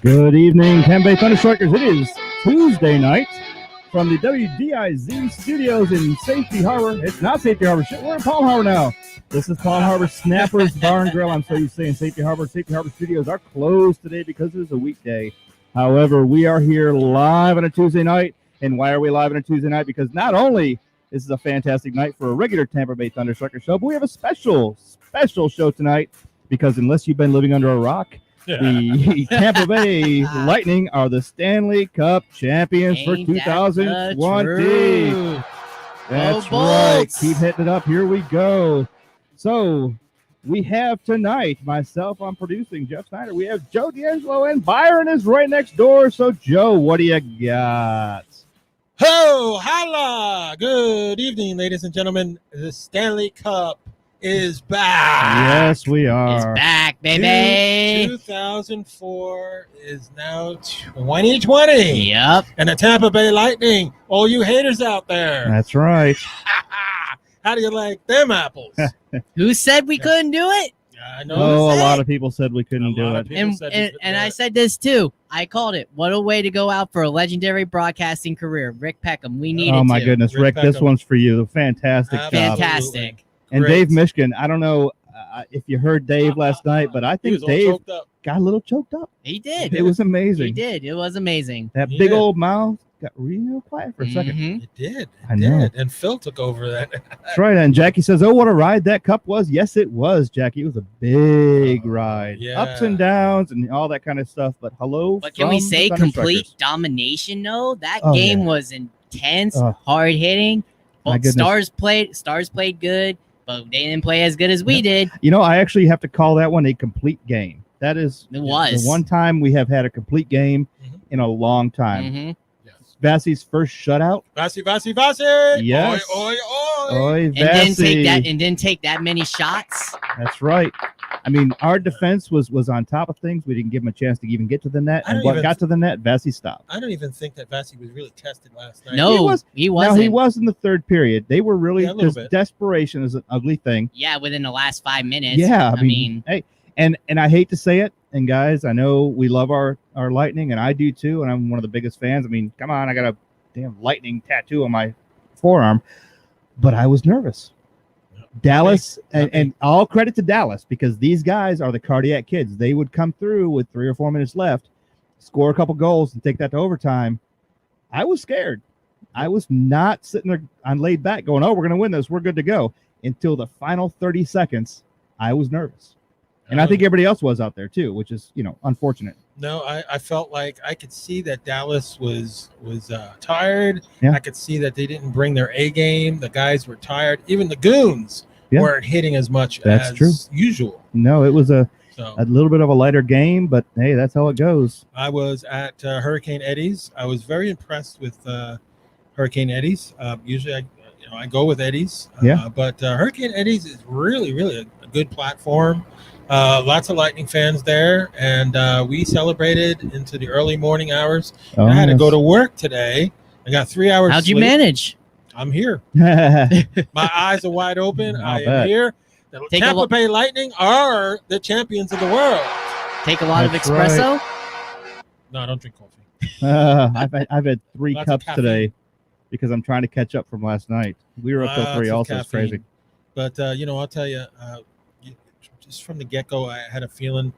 Good evening, Tampa Bay Thunderstrikers. It is Tuesday night from the WDIZ studios in Safety Harbor. It's not Safety Harbor. Shit, we're in Palm Harbor now. This is Palm Harbor Snappers Bar and Grill. I'm so used to saying Safety Harbor. Safety Harbor studios are closed today because it is a weekday. However, we are here live on a Tuesday night. And why are we live on a Tuesday night? Because not only this is a fantastic night for a regular Tampa Bay Thunderstrikers show, but we have a special show tonight because unless you've been living under a rock, the Tampa Bay Lightning are the Stanley Cup champions for 2020. That's right. Keep hitting it up. Here we go. So we have tonight, myself, I'm producing, Jeff Snyder. We have Joe D'Angelo and Byron is right next door. So, Joe, what do you got? Ho, holla! Good evening, ladies and gentlemen. The Stanley Cup is back. Yes, we are. It's back, baby. 2004 is now 2020. Yep. And the Tampa Bay Lightning, all you haters out there. That's right. How do you like them apples? Who said we couldn't do it? I know. Oh, a lot of people said we couldn't do it. And I said this too. I called it. What a way to go out for a legendary broadcasting career. Rick Peckham. We needed to. Oh, my goodness. Rick, this one's for you. Fantastic job. Fantastic. And Great. Dave Mishkin, I don't know if you heard Dave last night, but I think Dave got a little choked up. He did. It was amazing. He did. It was amazing. That big old mouth got real quiet for a second. Mhm. It did. I know. And Phil took over that. That's right. And Jackie says, oh, what a ride that cup was. Yes, it was, Jackie. It was a big ride. Yeah. Ups and downs and all that kind of stuff. But hello. But can we from say the complete Thunderstrikers. domination, though? That Oh, game yeah. was intense, Oh. hard hitting. My Both goodness. Stars played good, but they didn't play as good as we did. You know, I actually have to call that one a complete game. That is It was. the one time we have had a complete game in a long time. Mhm. Vassie's first shutout. Vasi. Yes. Oi. Oy, And didn't Vassie. take that many shots. That's right. I mean, our defense was on top of things. We didn't give him a chance to even get to the net. I And don't what even- got to the net, Vassie stopped. I don't even think that Vasi was really tested last night. No, he wasn't. Now, he was in the third period. They were really, Yeah, a little because bit. desperation is an ugly thing. Yeah, within the last 5 minutes. Yeah, I mean, hey, and I hate to say it, and guys, I know we love our Lightning, and I do too, and I'm one of the biggest fans. I mean, come on, I got a damn Lightning tattoo on my forearm, but I was nervous. Dallas, and all credit to Dallas, because these guys are the cardiac kids. They would come through with 3 or 4 minutes left, score a couple goals, and take that to overtime. I was scared. I was not sitting there on laid back going, oh, we're going to win this. We're good to go. Until the final 30 seconds, I was nervous. And I think everybody else was out there too, which is, unfortunate. No, I felt like I could see that Dallas was tired. Yeah. I could see that they didn't bring their A game. The guys were tired. Even the goons Yeah. weren't hitting as much That's as true. usual. No, it was a So little bit of a lighter game, but hey, that's how it goes. I was at Hurricane Eddie's. I was very impressed with Hurricane Eddie's. Usually I go with Eddie's. Yeah. But Hurricane Eddie's is really, really a good platform. Lots of Lightning fans there, and we celebrated into the early morning hours. Oh, I had to yes. go to work today. I got 3 hours. how'd you sleep. manage? I'm here. That's My eyes are wide open. I'll I am bet. here. The Take a Tampa look. Bay Lightning are the champions of the world. Take a lot of That's espresso? No, I don't drink coffee. I've had 3 Lots of cups caffeine. today because I'm trying to catch up from last night. We were up till 3 Lots of also. It's crazy. caffeine. But I'll tell you, just from the get-go, I had a feeling.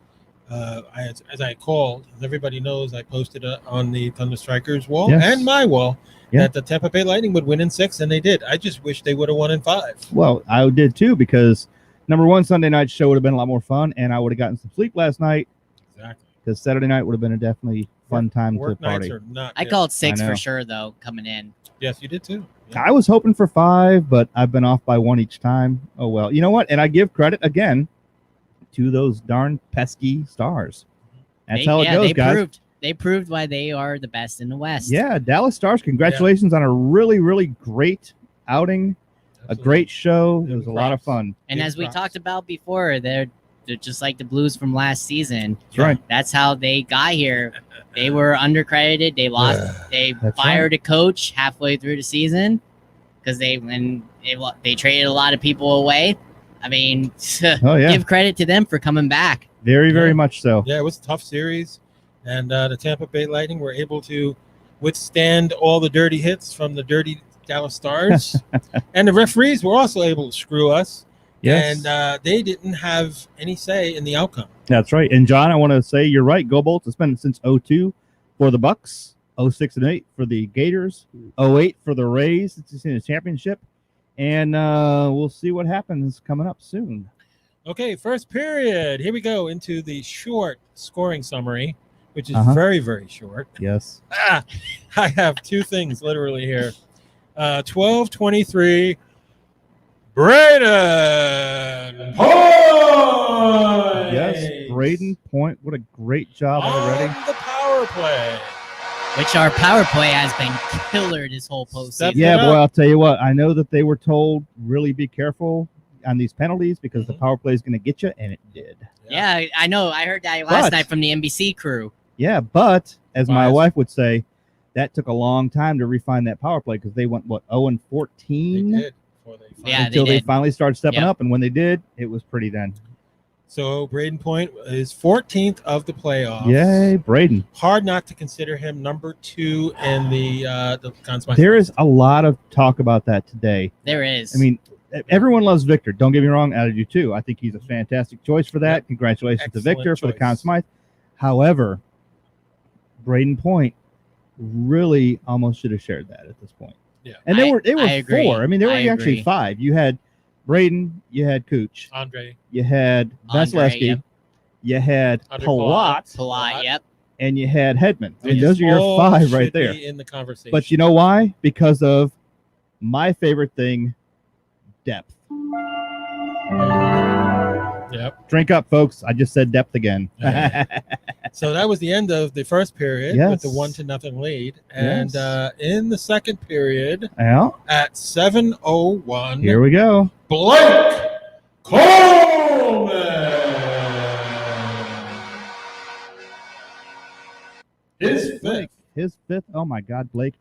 As I called, as everybody knows, I posted on the Thunderstrikers wall Yes. and my wall Yeah. that the Tampa Bay Lightning would win in 6, and they did. I just wish they would have won in 5. Well, I did too, because number one, Sunday night show would have been a lot more fun, and I would have gotten some sleep last night, Exactly. because Saturday night would have been a definitely fun time to Work nights party. are not. I good. called 6 I know. for sure, though, coming in. Yes, you did too. Yeah. I was hoping for 5, but I've been off by 1 each time. Oh, well. You know what? And I give credit, again, to those darn pesky Stars. That's how it goes, guys. They proved why they are the best in the West. Yeah, Dallas Stars, congratulations on a really, really great outing, a Absolutely. great show. It Give was a them lot of props. fun. And Big as we props. talked about before, they're just like the Blues from last season. That's right. That's how they got here. They were undercredited. They lost. They That's fired a coach halfway through the season because they traded a lot of people away. I mean, Oh, yeah. give credit to them for coming back. Very, very Yeah. much so. Yeah, it was a tough series. And the Tampa Bay Lightning were able to withstand all the dirty hits from the dirty Dallas Stars. And the referees were also able to screw us. Yes. And they didn't have any say in the outcome. That's right. And John, I want to say you're right. Go Bolts. It's been since 02 for the Bucks, 06 and 08 for the Gators, 08 for the Rays. It's in the championship. And we'll see what happens coming up soon. Okay, first period. Here we go into the short scoring summary, which is very, very short. Yes. I have two things literally here. 12-23. Braden Point! Yes, Braden Point. What a great job already. On the power play. Which our power play has been killer this whole postseason. Yeah, boy, I'll tell you what. I know that they were told really be careful on these penalties because the power play is going to get you, and it did. Yeah, I know. I heard that last night from the NBC crew. Yeah, but as my wife would say, that took a long time to refine that power play because they went, 0-14? They did. Until they finally started stepping up, and when they did, it was pretty then. So Braden Point is 14th of the playoffs. Yay, Braden! Hard not to consider him number 2 in the Conn Smythe. There is a lot of talk about that today. There is. I mean, everyone loves Victor. Don't get me wrong, I do too. I think he's a fantastic choice for that. Yep. Congratulations to Victor for the Conn Smythe. However, Braden Point really almost should have shared that at this point. Yeah, and they were 4. I mean, there were actually agree. 5. You had Braden, you had Cooch, Andre, you had Vasilevsky, yep. You had Palat, yep, and you had Hedman. I mean, those are your 5 right there. In the conversation. But you know why? Because of my favorite thing, depth. Yep. Drink up, folks. I just said depth again. So that was the end of the first period with the 1-0 lead. And in the second period, at 7:01, here we go. Blake Coleman. His fifth. Oh my God, Blake.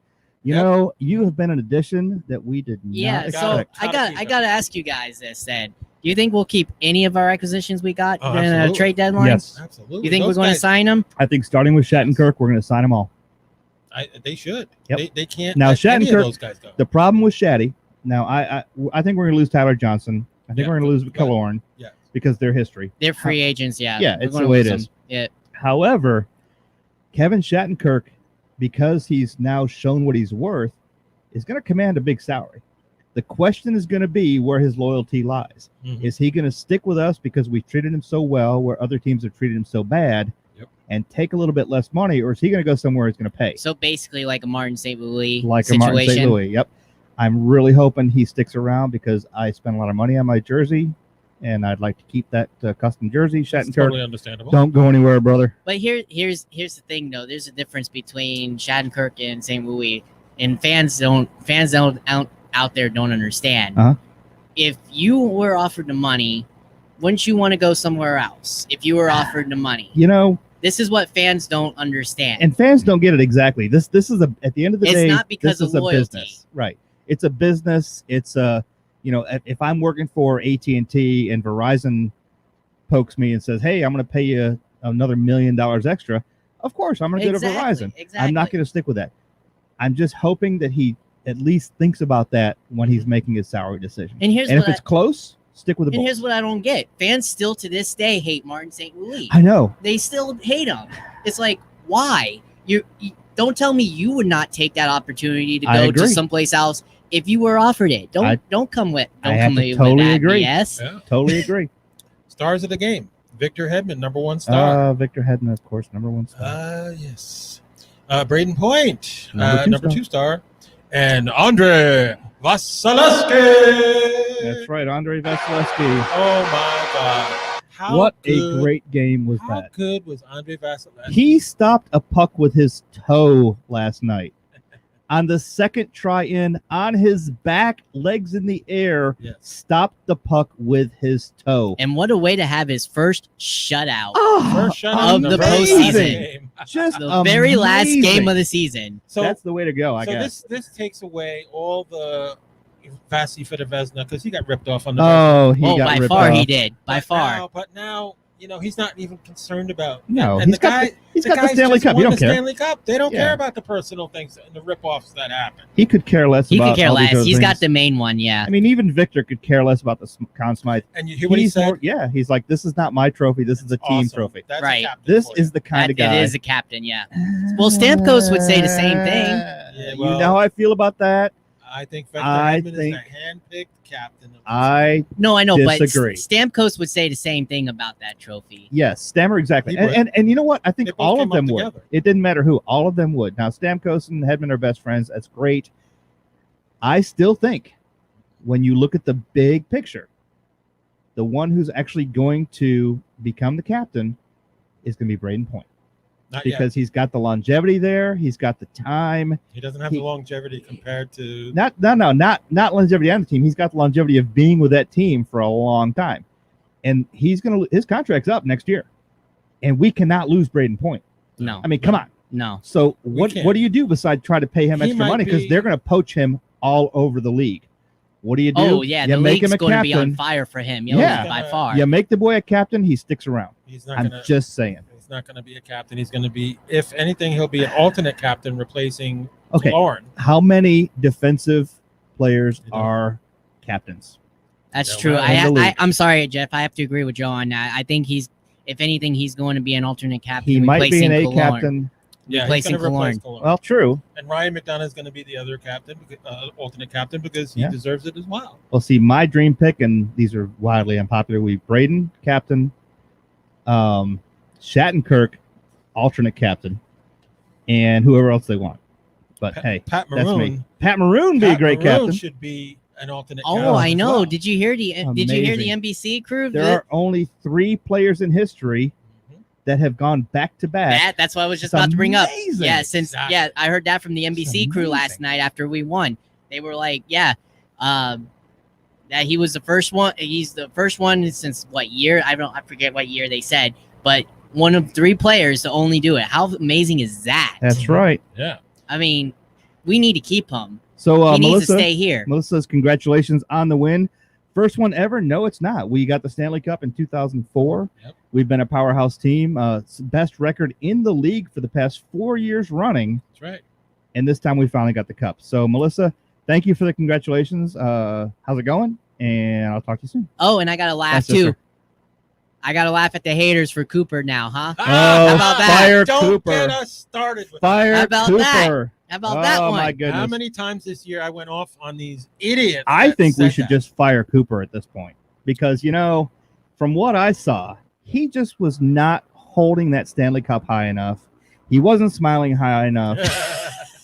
You know, you have been an addition that we did not expect. So I got to ask you guys this then. Do you think we'll keep any of our acquisitions we got in a trade deadline? Yes. Absolutely. You think we're going to sign them? I think starting with Shattenkirk, we're going to sign them all. They should. Yep. They can't now, let any of those guys go. The problem with Shatty, now I think we're going to lose Tyler Johnson. I think we're going to lose Killorn because they're history. They're free agents, yeah. Yeah, it's the way it is. Yeah. However, Kevin Shattenkirk, because he's now shown what he's worth, is going to command a big salary. The question is going to be where his loyalty lies. Mm-hmm. Is he going to stick with us because we treated him so well, where other teams have treated him so bad, and take a little bit less money, or is he going to go somewhere he's going to pay? So basically like a Martin St. Louis situation. A Martin St. Louis, yep. I'm really hoping he sticks around because I spent a lot of money on my jersey, and I'd like to keep that custom jersey. Shattenkirk, totally understandable. Don't go anywhere, brother. But here's the thing, though. There's a difference between Shattenkirk and St. Louis, and fans out there don't understand. If you were offered the money, wouldn't you want to go somewhere else? If you were offered the money, this is what fans don't understand, and fans don't get it exactly. This is at the end of the day, it's not because this of is loyalty. A business, right? It's a business. It's if I'm working for AT&T and Verizon pokes me and says, "Hey, I'm going to pay you another $1 million extra," of course I'm going to go to Verizon. Exactly. I'm not going to stick with that. I'm just hoping that he at least thinks about that when he's making his salary decision. And if it's close, stick with the Bulls. And here's what I don't get. Fans still to this day hate Martin St. Louis. I know. They still hate him. It's like, why? You don't tell me you would not take that opportunity to go to someplace else if you were offered it. Don't come with totally agree. Yes. Yeah. Totally agree. Stars of the game. Victor Hedman, number 1 star. Victor Hedman, of course, number 1 star. Yes. Braden Point, number 2 star. And Andre Vasilevsky. That's right, Andre Vasilevsky. Oh my God! What a great game was that? How good was Andre Vasilevsky? He stopped a puck with his toe last night. On the second try-in, on his back, legs in the air, stopped the puck with his toe. And what a way to have his first shutout of the postseason. Just the very last game of the season. So that's the way to go, I guess. This takes away all the Vasi Fedorvezna because he got ripped off on the he got by ripped far off. He did. By far. But now he's not even concerned about. No, and he's got the Stanley Cup. Won He don't the care. Stanley Cup. They don't Yeah. care about the personal things and the rip-offs that happen. He could care less. He about could care all these less. other He's things. got the main one. Yeah. I mean, even Victor could care less about the Conn Smythe. And you hear what he He's said? he's like, this is not my trophy. This is a team Awesome. trophy. That's Right. A captain This for you. is the kind of guy. It is a captain. Yeah. Well, Stamkos would say the same thing. Yeah, You well, know how I feel about that. I think Victor I Hedman think- is the hand-picked captain. Of No, I know, Disagree. but Stamkos would say the same thing about that trophy. Yes, Stammer, exactly. He would. And you know what? I think They both all of came up them would. together. It didn't matter who. All of them would. Now, Stamkos and Hedman are best friends. That's great. I still think when you look at the big picture, the one who's actually going to become the captain is going to be Braden Point. Not yet. Because he's got the longevity there. He's got the time. He doesn't have the longevity compared to. Not longevity on the team. He's got the longevity of being with that team for a long time. And his contract's up next year. And we cannot lose Braden Point. No. I mean, come on. No. So We what can't. do you do besides try to pay him He extra might money? Because be- they're going to poach him all over the league. What do you do? Oh yeah, you the make him league's a going to be on captain. fire for him. Yeah. By far. You make the boy a captain, he sticks around. He's not I'm gonna. just saying. He's not going to be a captain. He's going to be, if anything, he'll be an alternate captain replacing Okay. Lauren. How many defensive players You don't- are captains? That's Yeah, true. well, in the league. I'm sorry, Jeff. I have to agree with Joe on that. I think if anything, he's going to be an alternate captain. He might be an A replacing Killorn. captain. Yeah, he's Replacing going to replace Killorn. Killorn. Well, true. And Ryan McDonough is going to be the other captain, alternate captain, because he Yeah. deserves it as well. Well, see, my dream pick, and these are wildly unpopular, we Braden, captain, Shattenkirk, alternate captain, and whoever else they want. But hey, Pat that's me. Maroon. Pat Maroon would be a great Maroon captain. should be an alternate. Oh, captain I as know. well. Did you hear the Amazing. NBC crew? There are only 3 players in history that have gone back to back. That's what I was just It's about to bring up. amazing. Yeah, Exactly. I heard that from the NBC crew last amazing. night after we won. They were like, that he was the first one. He's the first one since what year? I forget what year they said, but one of 3 players to only do it. How amazing is that? That's right. Yeah. I mean, we need to keep him. So He needs Melissa, to stay here. Melissa says congratulations on the win. First one ever? No, it's not. We got the Stanley Cup in 2004. Yep. We've been a powerhouse team. Best record in the league for the past 4 years running. That's right. And this time we finally got the cup. So, Melissa, thank you for the congratulations. How's it going? And I'll talk to you soon. Oh, and I got to laugh That's too. sister. I got to laugh at the haters for Cooper now, huh? Oh, How about that? fire Don't Cooper. get us started with Fire How about Cooper. that? How about that Oh, one? my that. goodness. How many times this year I went off on these idiots? I that think we said should that? just fire Cooper at this point because, from what I saw, he just was not holding that Stanley Cup high enough. He wasn't smiling high enough.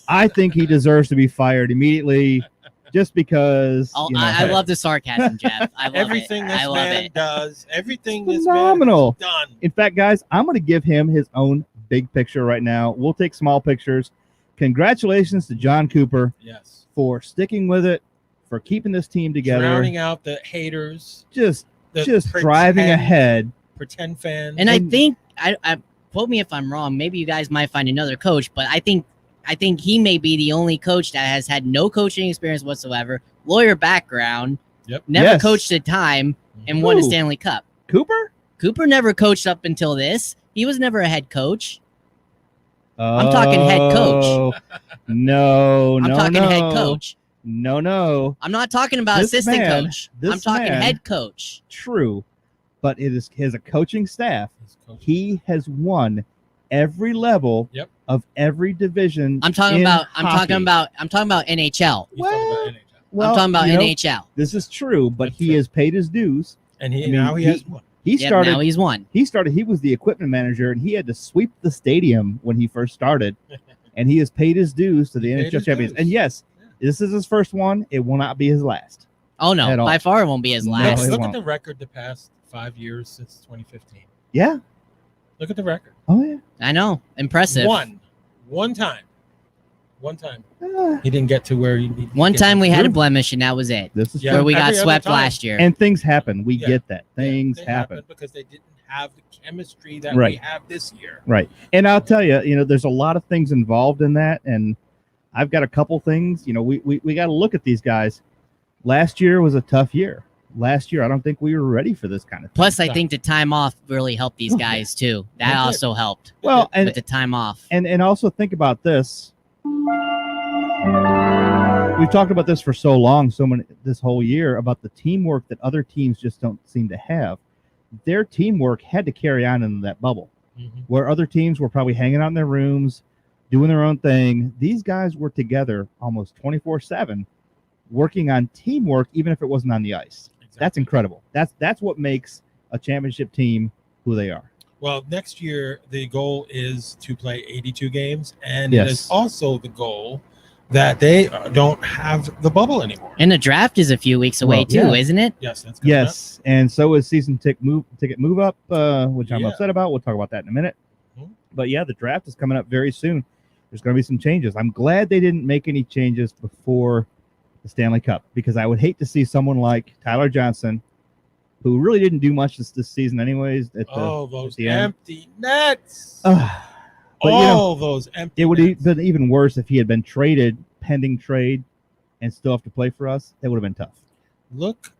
I think he deserves to be fired immediately just because. Oh, I love the sarcasm, Jeff. I love everything it. this I love man it. does, everything It's this man phenomenal. has done. In fact, guys, I'm going to give him his own big picture right now. We'll take small pictures. Congratulations to John Cooper Yes. for sticking with it, for keeping this team together. Drowning out the haters, Just the driving pretend- ahead. pretend fans. And I think I quote me if I'm wrong. Maybe you guys might find another coach, but I think he may be the only coach that has had no coaching experience whatsoever, lawyer background, Yep. never Yes. coached a time, and won a Who? Stanley Cup. Cooper? Cooper never coached up until this. He was never a head coach. I'm talking head coach. Oh, No, I'm no, talking no. head coach. No. I'm not talking about This assistant man- coach. this I'm talking man- head coach. True. But it is as a coaching staff, He's coaching. he has won every level Yep. of every division. I'm talking in about hockey. NHL. He's talking about Well, NHL. Well, I'm talking about you know, NHL. This is true, but That's he it. has paid his dues. And I mean, now he has one. He Yep, started. now he's won. He was the equipment manager, and he had to sweep the stadium when he first started. And he has paid his dues to the He paid NHL his champions. dues. And yes, this is his first one. It will not be his last. Oh At no, all. by far it won't be his No, last. it Look won't. at the record the past 5 years since 2015. Yeah. Look at the record. Oh yeah. I know, impressive. One time. Ah, He didn't get to where he needed. One to get time to. we had a blemish, and that was it. this is Yeah. Where true. we got every other swept time. last year. And things happen. We Yeah. get that. Things They happen. because they didn't have the chemistry that Right. we have this year. Right. And I'll tell you, there's a lot of things involved in that. And I've got a couple things, we got to look at these guys. Last year was a tough year. last year, I don't think we were ready for this kind of thing. Plus, I think the time off really helped these guys too. That also helped. Well, and with the time off, and also think about this. We've talked about this for so long, this whole year, about the teamwork that other teams just don't seem to have. Their teamwork had to carry on in that bubble, where other teams were probably hanging out in their rooms, doing their own thing. These guys were together almost 24/7, working on teamwork, even if it wasn't on the ice. Exactly. That's incredible. That's what makes a championship team who they are. Well, next year the goal is to play 82 games, and it is also the goal that they don't have the bubble anymore. And the draft is a few weeks away too, isn't it? Yes, that's yes, and so is season ticket move up, which I'm upset about. We'll talk about that in a minute. But yeah, the draft is coming up very soon. There's going to be some changes. I'm glad they didn't make any changes before the Stanley Cup, because I would hate to see someone like Tyler Johnson, who really didn't do much this season anyways. Those empty nets. But, those empty It would nets. have been even worse if he had been traded, pending trade, and still have to play for us. That would have been tough. Look,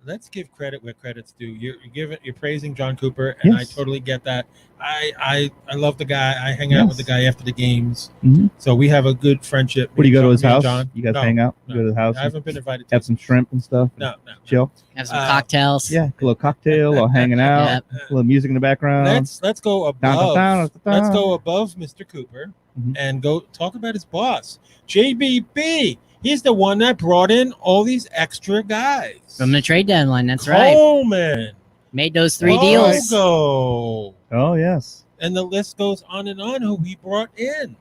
let's give credit where credit's due. You're praising John Cooper, and I totally get that. I love the guy. I hang out with the guy after the games, so we have a good friendship. What do you go to his house? John? You guys hang out? No, go to the house? I haven't been invited. Have some shrimp and stuff. No. Chill. Have some cocktails. Yeah, a little cocktail or hanging out. A little music in the background. Let's go above. Let's go above Mr. Cooper and go talk about his boss, JBB. He's the one that brought in all these extra guys from the trade deadline. That's right. Coleman made those 3 deals. Oh yes. And the list goes on and on. Who he brought in?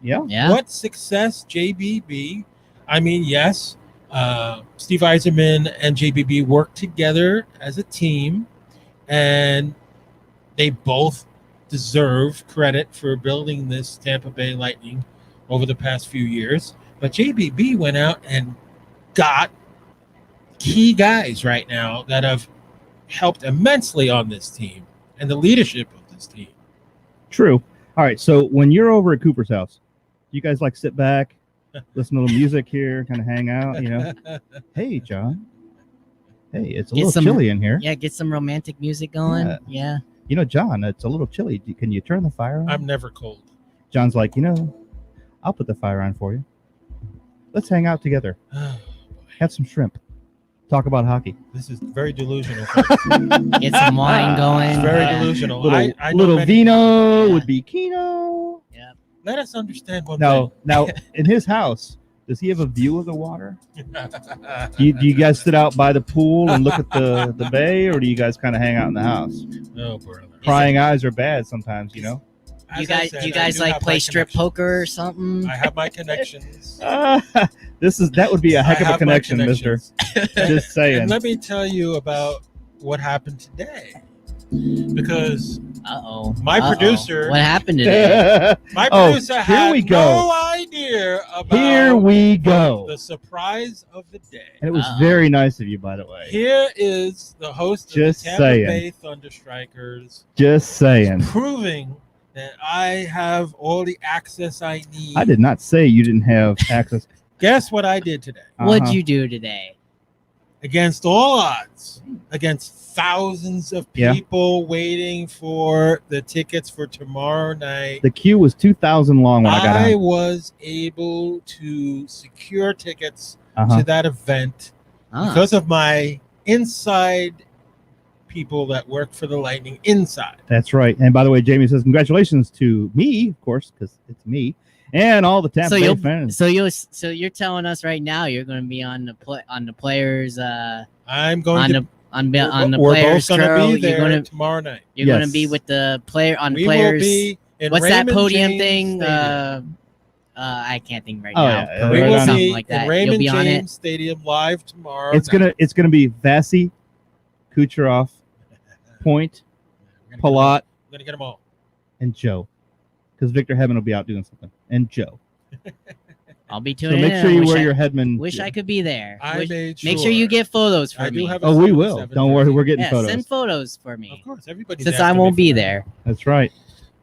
Yeah. What success, JBB? I mean, yes. Steve Yzerman and JBB worked together as a team, and they both deserve credit for building this Tampa Bay Lightning over the past few years. But JBB went out and got key guys right now that have helped immensely on this team and the leadership of this team. True. All right. So when you're over at Cooper's house, you guys like sit back, listen to a little music here, kind of hang out, Hey, John. Hey, it's a little chilly in here. Yeah, get some romantic music going. Yeah. John, it's a little chilly. Can you turn the fire on? I'm never cold. John's like, I'll put the fire on for you. Let's hang out together. Have some shrimp. Talk about hockey. This is very delusional. Get some wine going. It's very delusional. Little vino would be Kino. Yeah. Let us understand one thing. Now, in his house, does he have a view of the water? Do you guys sit out by the pool and look at the bay, or do you guys kind of hang out in the house? No, brother. Prying eyes are bad sometimes, Do you guys like play strip poker or something? I have my connections. That would be a heck of a connection, mister. Just saying. And let me tell you about what happened today. Because my producer, what happened today? My producer had no idea about the surprise of the day. And it was very nice of you, by the way. Here is the host of the Tampa Bay Thunderstrikers. Just saying. Proving that I have all the access I need. I did not say you didn't have access. Guess what I did today? What'd you do today? Against all odds, against thousands of people waiting for the tickets for tomorrow night. The queue was 2,000 long when I got I on. was able to secure tickets to that event because of my inside people that work for the Lightning inside. That's right. And by the way, Jamie says congratulations to me, of course, because it's me and all the Tampa Bay fans. So you're telling us right now you're going to be on the players. I'm going to on the we're players. Both going to be there you're gonna, tomorrow night. You're going to be with the player on we players. Will be in what's Raymond that podium James thing? Stadium. I can't think right now. Yeah, we will something be like that. in Raymond You'll be on James it. Stadium live tomorrow. It's gonna be Vasi, Kucherov, Point, Palat, I'm gonna get them all. and Joe, because Victor Hedman will be out doing something, and Joe. I'll be So tuning in. make sure you wear your Hedman. Wish I could be there. Make Make sure you get photos for me. We will. Don't worry, we're getting photos. Send photos for me. Of course, everybody. Since I won't be there. That's right.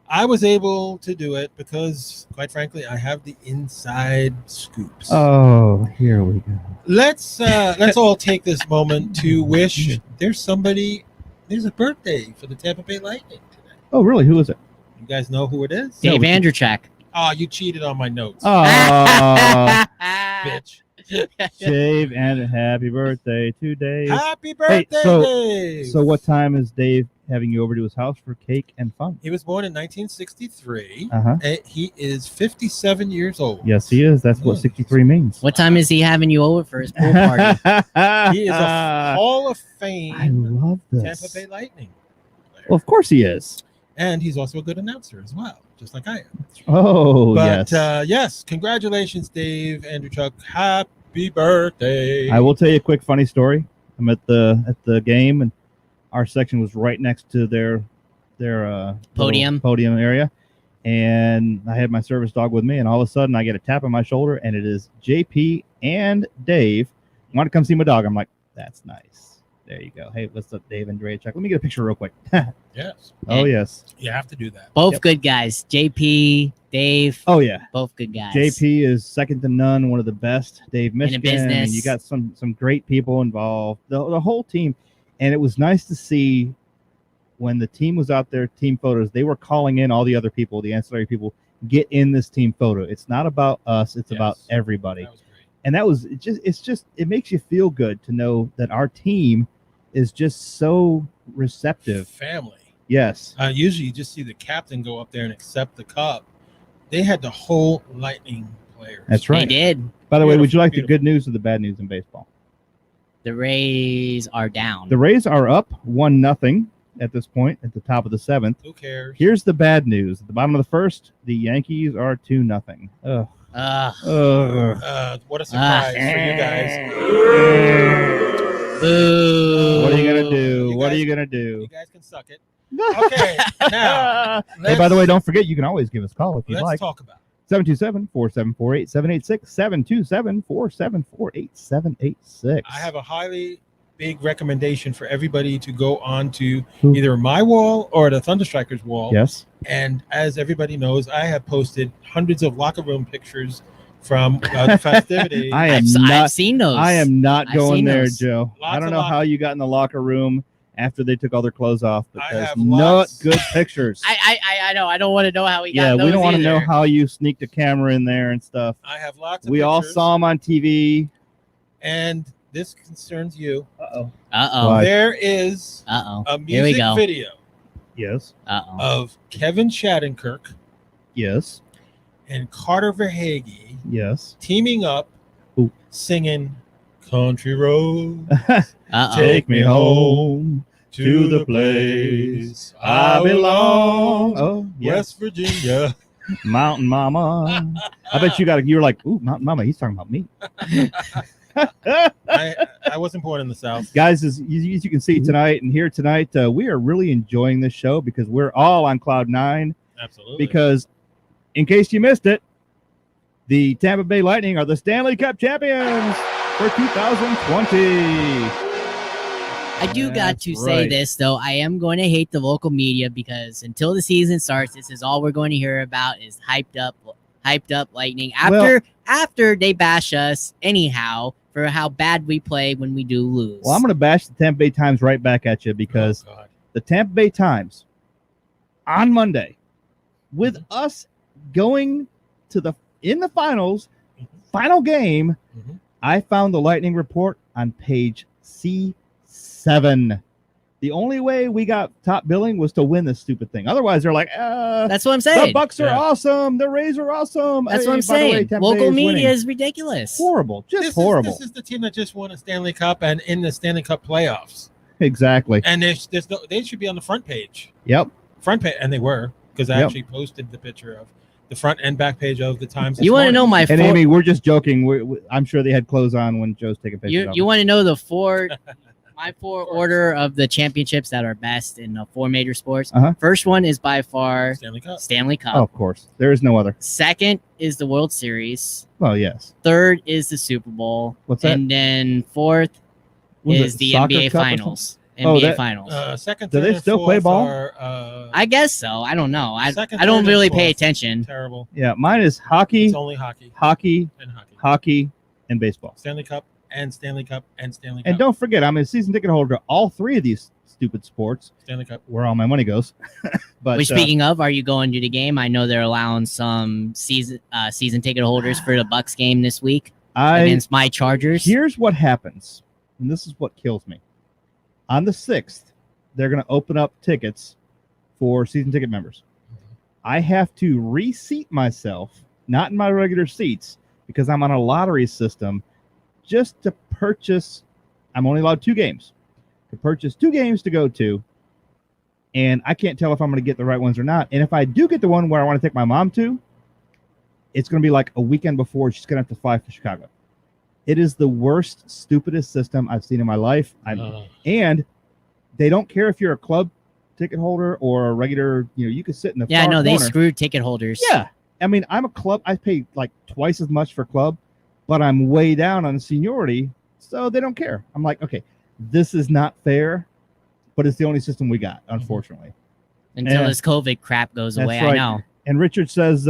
I was able to do it because, quite frankly, I have the inside scoops. Oh, here we go. Let's all take this moment to wish there's a birthday for the Tampa Bay Lightning today. Oh, really? Who is it? You guys know who it is? Dave Andrechak. Oh, you cheated on my notes. Oh, Bitch. Dave, and happy birthday to Dave. Happy birthday, Dave. So what time is Dave having you over to his house for cake and fun? He was born in 1963. Uh-huh. He is 57 years old. Yes, he is. That's what 63 means. What time is he having you over for his pool party? He is a Hall of Fame I love this. Tampa Bay Lightning player. Well, of course he is. And he's also a good announcer as well, just like I am. Oh, But yes. yes, congratulations, Dave Andrechak. Happy birthday. I will tell you a quick funny story. I'm at the game, and our section was right next to their Podium area, and I had my service dog with me, and all of a sudden I get a tap on my shoulder, and it is JP and Dave want to come see my dog. I'm like, that's nice. There you go. Hey, what's up, Dave and Andrechak? Let me get a picture real quick. Yes. Oh, yes. You have to do that. Both good guys. JP, Dave. Oh, yeah. Both good guys. JP is second to none, one of the best. Dave in Michigan. the business. You got some great people involved. The whole team. And it was nice to see when the team was out there, team photos, they were calling in all the other people, the ancillary people, get in this team photo. It's not about us. It's about everybody. That was great. And it makes you feel good to know that our team is just so receptive. Family. Yes. Usually you just see the captain go up there and accept the cup. They had the whole Lightning players. That's right. They did. By the way, would you like Beautiful. the good news or the bad news in baseball? The Rays are down. The Rays are up 1-0 at this point at the top of the 7th. Who cares? Here's the bad news. At the bottom of the 1st, the Yankees are 2-0. Ugh. Ugh. What a surprise for you guys. Boo. What are you gonna do? You What are guys- you gonna do? You guys can suck it. Okay, now Hey, by the way, don't forget you can always give us a call if you'd let's like. talk about 727-474-8786, 727-474-8786. I have a highly big recommendation for everybody to go on to Who? either my wall or the Thunderstrikers wall. Yes. And as everybody knows, I have posted hundreds of locker room pictures from the festivities. I've seen those. I am not I've going seen there, those. Joe. I don't know how you got in the locker room after they took all their clothes off, but I there's have not lots. good pictures. I know. I don't want to know how he got Yeah, those we don't want to know either. how you sneaked a camera in there and stuff. I have lots of We all pictures, saw them on TV. and this concerns you. Uh-oh. Uh-oh. Why? There is Uh-oh. a Here we music go. video Yes. Uh-oh. of Kevin Shattenkirk Yes. and Carter Verhaeghe Yes. teaming up, Ooh. singing "Country Road." Uh-oh. Take me home to the place I belong. Oh, yes. West Virginia. Mountain Mama. I bet you were like, ooh, Mountain Mama. He's talking about me. I wasn't born in the South. Guys, as you can see tonight and here tonight, we are really enjoying this show because we're all on cloud 9. Absolutely. Because, in case you missed it, the Tampa Bay Lightning are the Stanley Cup champions for 2020. I do got That's to say right. this, though. I am going to hate the local media because until the season starts, this is all we're going to hear about is hyped up Lightning. After they bash us anyhow for how bad we play when we do lose. Well, I'm going to bash the Tampa Bay Times right back at you because Oh, God. the Tampa Bay Times on Monday, with us going to in the finals, final game, Mhm. I found the Lightning report on page C7. The only way we got top billing was to win this stupid thing. Otherwise, they're like, That's what I'm the saying. Bucks are Yeah. awesome. The Rays are awesome. That's what I'm By the way, saying. Tampa Bay Local is media winning. is ridiculous. Horrible. Just This horrible. Is the team that just won a Stanley Cup and in the Stanley Cup playoffs. Exactly. And they should be on the front page. Yep. Front page, and they were, because I Yep. actually posted the picture of the front and back page of the Times. You want to know my And four, Amy, we're just joking. I'm sure they had clothes on when Joe's taking pictures. you want to know the my four order of the championships that are best in the 4 major sports. Uh-huh. First one is by far Stanley Cup. Stanley Cup. Oh, of course. There is no other. Second is the World Series. Well, yes. Third is the Super Bowl. What's that? And then fourth Was is it the Soccer NBA Cup or Finals. NBA Finals. Second, Do third, they and still play fourth ball? Are, I guess so. I don't know. I second, don't third, really and pay fourth. attention. Terrible. Yeah, mine is hockey, It's only hockey hockey, and hockey. hockey, and baseball. Stanley Cup and Stanley Cup and Stanley Cup. And don't forget, I'm a season ticket holder to all three of these stupid sports, Stanley Cup. where all my money goes. But Speaking of, are you going to the game? I know they're allowing some season ticket holders for the Bucks game this week against my Chargers. Here's what happens, and this is what kills me. On the 6th, they're going to open up tickets for season ticket members. I have to reseat myself, not in my regular seats, because I'm on a lottery system, just to purchase. I'm only allowed 2 games. To purchase 2 games to go to, and I can't tell if I'm going to get the right ones or not. And if I do get the one where I want to take my mom to, it's going to be like a weekend before she's going to have to fly to Chicago. It is the worst, stupidest system I've seen in my life. And they don't care if you're a club ticket holder or a regular, you could sit in the Yeah, far no, they corner. screwed ticket holders. Yeah. I mean, I'm a club. I pay like twice as much for club, but I'm way down on seniority, so they don't care. I'm like, okay, this is not fair, but it's the only system we got, unfortunately. Until this COVID crap goes away, right. I know. And Richard says,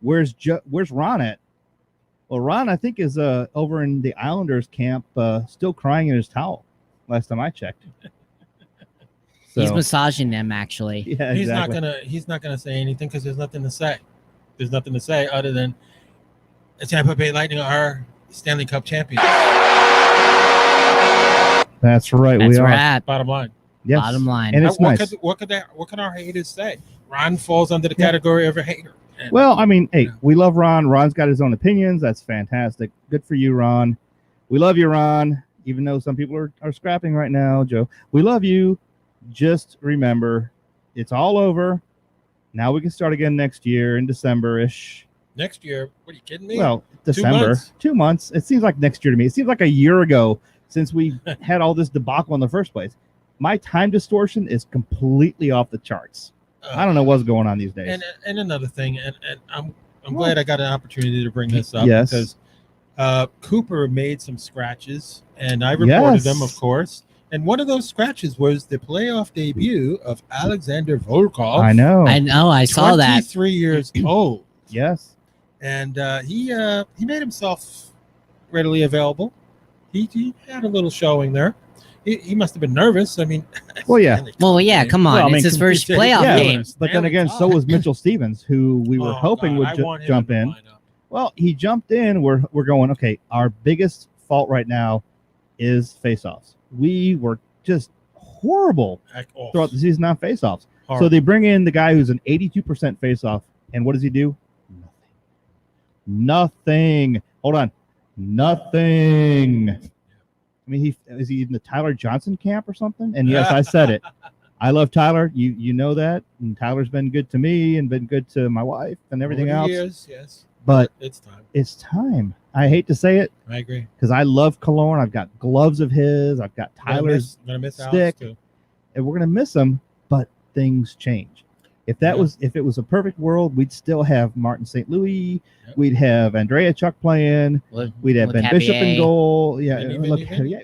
where's Ron at? Well, Ron, I think, is over in the Islanders camp, still crying in his towel, last time I checked. So, He's massaging them, actually. yeah, He's exactly. He's not gonna say anything because there's nothing to say. There's nothing to say other than the Tampa Bay Lightning are Stanley Cup champions. That's right. That's we where are. we're at. Bottom line. Yes. Bottom line. And it's what nice. What can our haters say? Ron falls under the category of a hater. And Well, I mean, hey, we love Ron. Ron's got his own opinions. That's fantastic. Good for you, Ron. We love you, Ron, even though some people are scrapping right now, Joe. We love you. Just remember, it's all over. Now we can start again next year in December-ish. next year, what are you kidding me? Well, December. months. 2 months. It seems like next year to me. It seems like a year ago since we had all this debacle in the first place. My time distortion is completely off the charts. I don't know what's going on these days. And another thing, and I'm glad I got an opportunity to bring this up Yes. because Cooper made some scratches, and I reported them, of course. And one of those scratches was the playoff debut of Alexander Volkov. I know. I saw that. 23 years old. Yes. And he made himself readily available. He had a little showing there. He must have been nervous. I mean, Well, yeah. Well, yeah, come on. Well, I mean, it's his first compared to- playoff Yeah, game. but then again, so was Mitchell Stevens, who we were hoping would jump in. Well, he jumped in. We're going, okay, our biggest fault right now is face-offs. We were just horrible throughout the season on face-offs. So they bring in the guy who's an 82% face-off, and what does he do? Nothing. Hold on. Nothing. I mean, is he in the Tyler Johnson camp or something? And yes, I said it. I love Tyler. You know that. And Tyler's been good to me and been good to my wife and everything else. Yes. But it's time. It's time. I hate to say it. I agree. Because I love Cologne. I've got gloves of his. I've got Tyler's gonna miss stick. Alex too. And we're gonna miss him, but things change. If it was a perfect world, we'd still have Martin St. Louis. Yep. We'd have Andrea Chuck playing. We'd have Ben Bishop in goal. Yeah,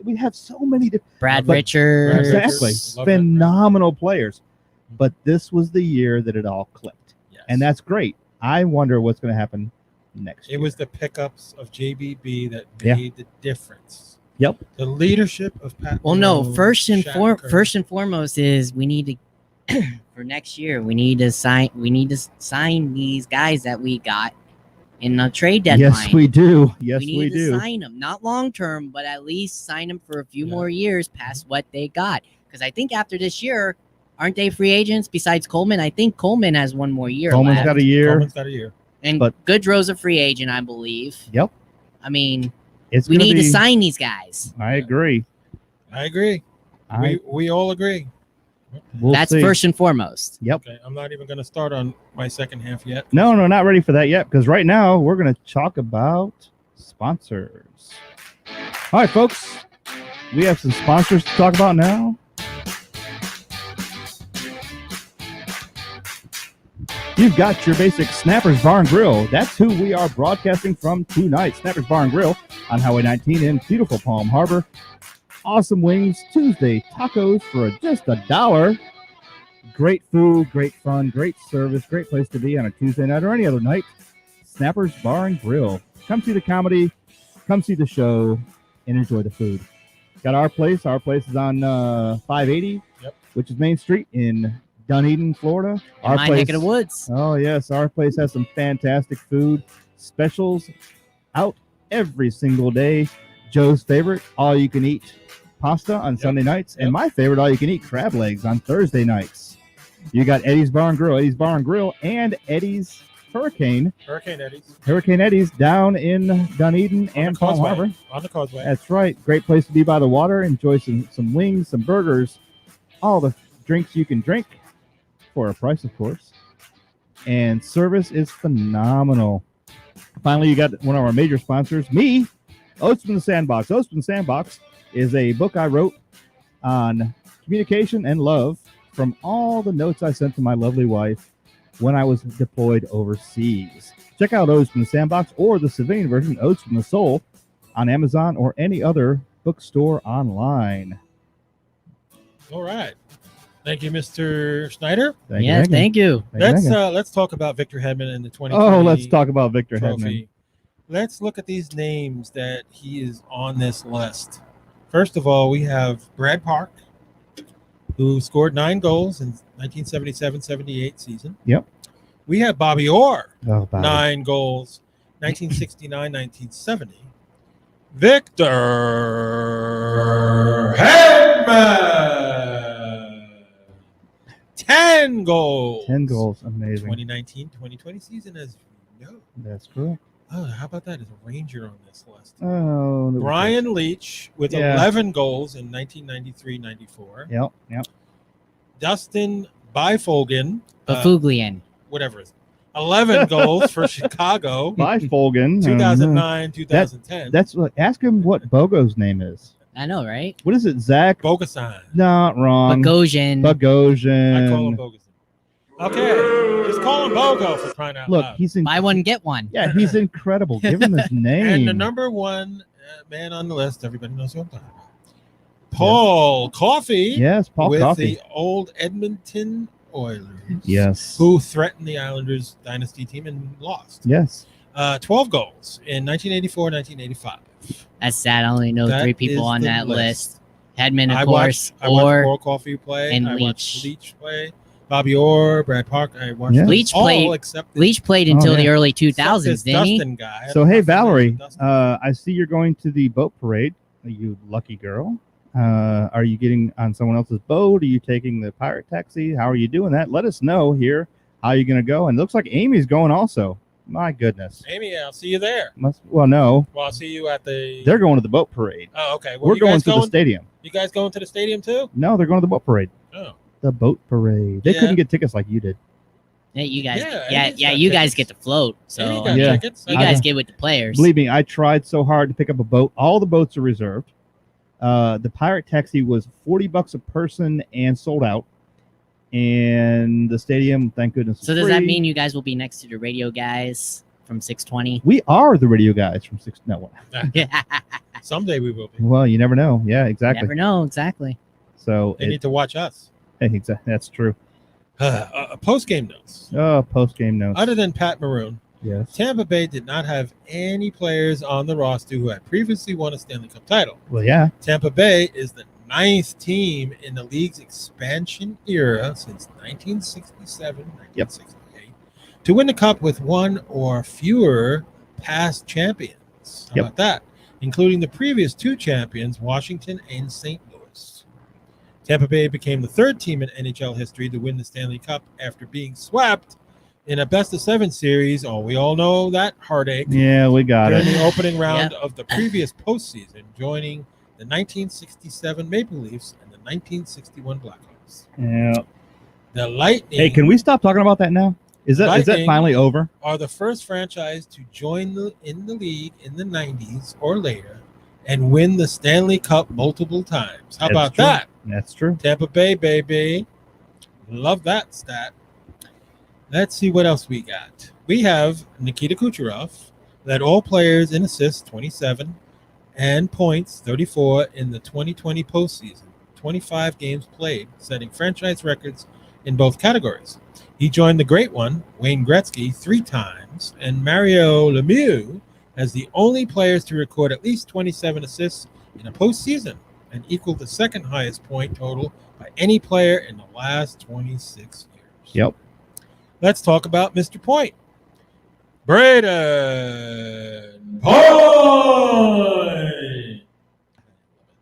we'd have so many different Brad Richards. Exactly. Phenomenal players. But this was the year that it all clicked. Yes. And that's great. I wonder what's going to happen next year. It was the pickups of JBB that made the difference. Yep. The leadership of Pat. Well, no, first and Shattenkirk. foremost is we need to for next year. We need to sign these guys that we got in the trade deadline. Yes, we do. Yes, we need to sign them, not long term, but at least sign them for a few more years past what they got. Because I think after this year, aren't they free agents besides Coleman? I think Coleman has one more year. Coleman's left. got a year. Coleman's got a year. And Goodrow's a free agent, I believe. Yep. I mean, we need to sign these guys. I agree. We all agree. That's see. first and foremost. Yep. Okay, I'm not even going to start on my second half yet. No, not ready for that yet, because right now we're going to talk about sponsors. All right, folks, we have some sponsors to talk about now. You've got your basic Snappers Bar and Grill. That's who we are broadcasting from tonight. Snappers Bar and Grill on Highway 19 in beautiful Palm Harbor. awesome wings. Tuesday tacos for just $1. Great food, great fun, great service, great place to be on a Tuesday night or any other night. Snappers Bar and Grill. Come see the comedy, come see the show, and enjoy the food. Got our place. Our place is on 580, which is Main Street in Dunedin, Florida. Our my place, neck of the woods. Oh, yes. Our place has some fantastic food specials out every single day. Joe's favorite, all-you-can-eat pasta on Sunday nights. And my favorite, all-you-can-eat crab legs on Thursday nights. You got Eddie's Bar and Grill, and Eddie's Hurricane Eddie's down in Dunedin and Palm Harbor. On the Causeway. That's right. Great place to be by the water. Enjoy some wings, some burgers, all the drinks you can drink for a price, of course. And service is phenomenal. Finally, you got one of our major sponsors, me, Oats from the Sandbox. Oats from the Sandbox is a book I wrote on communication and love from all the notes I sent to my lovely wife when I was deployed overseas. Check out Oats from the Sandbox or the civilian version, Oats from the Soul, on Amazon or any other bookstore online. All right. Thank you, Mr. Snyder. Thank you. Let's talk about Victor Hedman and the 2020. Oh, let's talk about Victor trophy. Hedman. Let's look at these names that he is on this list. First of all, we have Brad Park, who scored 9 goals in 1977-78 season. Yep. We have Bobby Orr, Oh, Bobby. 9 goals, 1969-1970. Victor Hedman, 10 goals. 10 goals. Amazing. 2019-2020 season, as you know. That's correct. Oh, how about that? As a Ranger on this list. Oh, Brian Leach with 11 goals in 1993-94. Yep. Dustin Byfogen. Bafuglian. Whatever it is. 11 goals for Chicago. Byfogen. 2009-2010. That's what. Ask him what Bogo's name is. I know, right? What is it, Zach? Bogasan. Not wrong. Bogosian. I call him Bogasan. Okay. Just call him Bogo for crying out loud. He's Buy one, get one. Yeah, he's incredible. Give him his name. And the number one man on the list, everybody knows who I'm talking about. Paul Coffey. Yes, Paul with Coffey. the old Edmonton Oilers. Yes. Who threatened the Islanders dynasty team and lost. Yes. 12 goals in 1984-1985. That's sad. I only know That 3 people is on the that list. list. Hedman, of I course. watched Paul Orr. Coffey play. and I Leach. watched Leach play. Bobby Orr, Brad Park. I watched Leach all played. except Leach played until the early 2000s, this didn't he? Dustin guy. So, hey, Valerie, I see you're going to the boat parade. You lucky girl. Are you getting on someone else's boat? Are you taking the pirate taxi? How are you doing that? Let us know here how you're going to go. And it looks like Amy's going also. My goodness. Amy, I'll see you there. No. Well, I'll see you at the... They're going to the boat parade. Oh, okay. Well, We're going to the stadium. You guys going to the stadium too? No, they're going to the boat parade. Oh. The boat parade. They couldn't get tickets like you did. Yeah, you guys. Yeah, You guys get to float. So you got tickets. you guys get with the players. Believe me, I tried so hard to pick up a boat. All the boats are reserved. The pirate taxi was $40 a person and sold out. And the stadium, thank goodness. So does that mean you guys will be next to the radio guys from 620? We are the radio guys from 6? No. Someday we will be. Well, you never know. Yeah, exactly. Never know exactly. So they need to watch us. Exactly. That's true. Post-game notes. Oh, post-game notes. Other than Pat Maroon, yes, Tampa Bay did not have any players on the roster who had previously won a Stanley Cup title. Well, yeah. Tampa Bay is the 9th team in the league's expansion era since 1967-1968 to win the Cup with one or fewer past champions. How about that? Including the previous 2 champions, Washington and St. Louis. Tampa Bay became the 3rd team in NHL history to win the Stanley Cup after being swept in a best-of-7 series. Oh, we all know that heartache. Yeah, we got during it. the opening round of the previous postseason, joining the 1967 Maple Leafs and the 1961 Blackhawks. Yeah. The Lightning. Hey, can we stop talking about that now? Is that finally over? Are the first franchise to join in the league in the 90s or later and win the Stanley Cup multiple times. How about that? That's true. Tampa Bay, baby. Love that stat. Let's see what else we got. We have Nikita Kucherov, led all players in assists, 27, and points, 34 in the 2020 postseason, 25 games played, setting franchise records in both categories. He joined the great one, Wayne Gretzky, 3 times, and Mario Lemieux as the only players to record at least 27 assists in a postseason and equal the second highest point total by any player in the last 26 years. Yep. Let's talk about Mr. Point. Braden Point!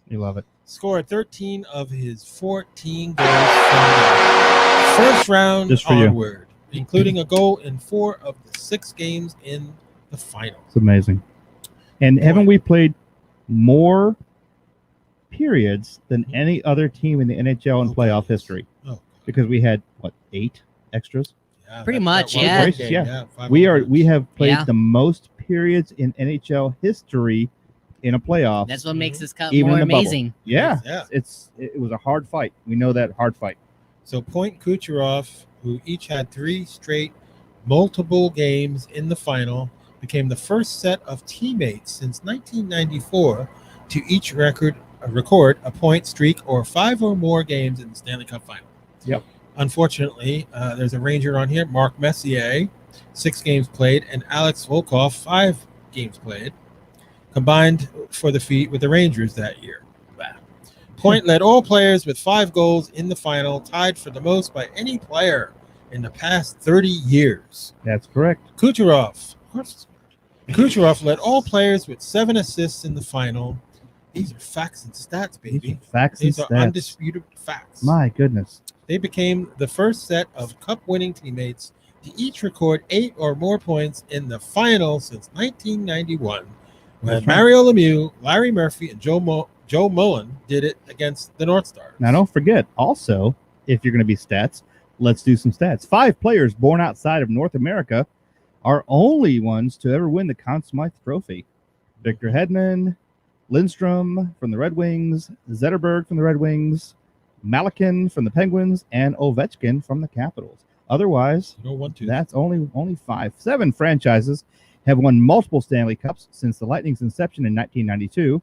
You love it. Scored 13 of his 14 goals from the first round Just for you. onward, including a goal in 4 of the 6 games in the final. It's amazing. And haven't we played more periods than any other team in the NHL in playoff history? Oh, Because we had, 8 extras? yeah, Pretty that much, one yeah. game, Yeah. 5 We games. have played Yeah. the most periods in NHL history in a playoff. That's what makes this cup Even more in the bubble. amazing. Yeah. Yeah. It was a hard fight. We know that, hard fight. So Point, Kucherov, who each had 3 straight multiple games in the final, became the first set of teammates since 1994 to each record a point streak or 5 or more games in the Stanley Cup final. Yep. Unfortunately, there's a Ranger on here, Mark Messier, 6 games played, and Alex Volkov, 5 games played, combined for the feat with the Rangers that year. Point led all players with 5 goals in the final, tied for the most by any player in the past 30 years. That's correct. Kucherov led all players with 7 assists in the final. These are facts and stats, baby. Facts and These are stats. undisputed facts. My goodness. They became the first set of cup-winning teammates to each record 8 or more points in the final since 1991, when That's right. Mario Lemieux, Larry Murphy, and Joe Mullen did it against the North Stars. Now, don't forget, also, if you're going to be stats, let's do some stats. 5 players born outside of North America are only ones to ever win the Conn Smythe Trophy. Victor Hedman, Lindstrom from the Red Wings, Zetterberg from the Red Wings, Malakin from the Penguins, and Ovechkin from the Capitals. Otherwise, that's only 5. 7 franchises have won multiple Stanley Cups since the Lightning's inception in 1992.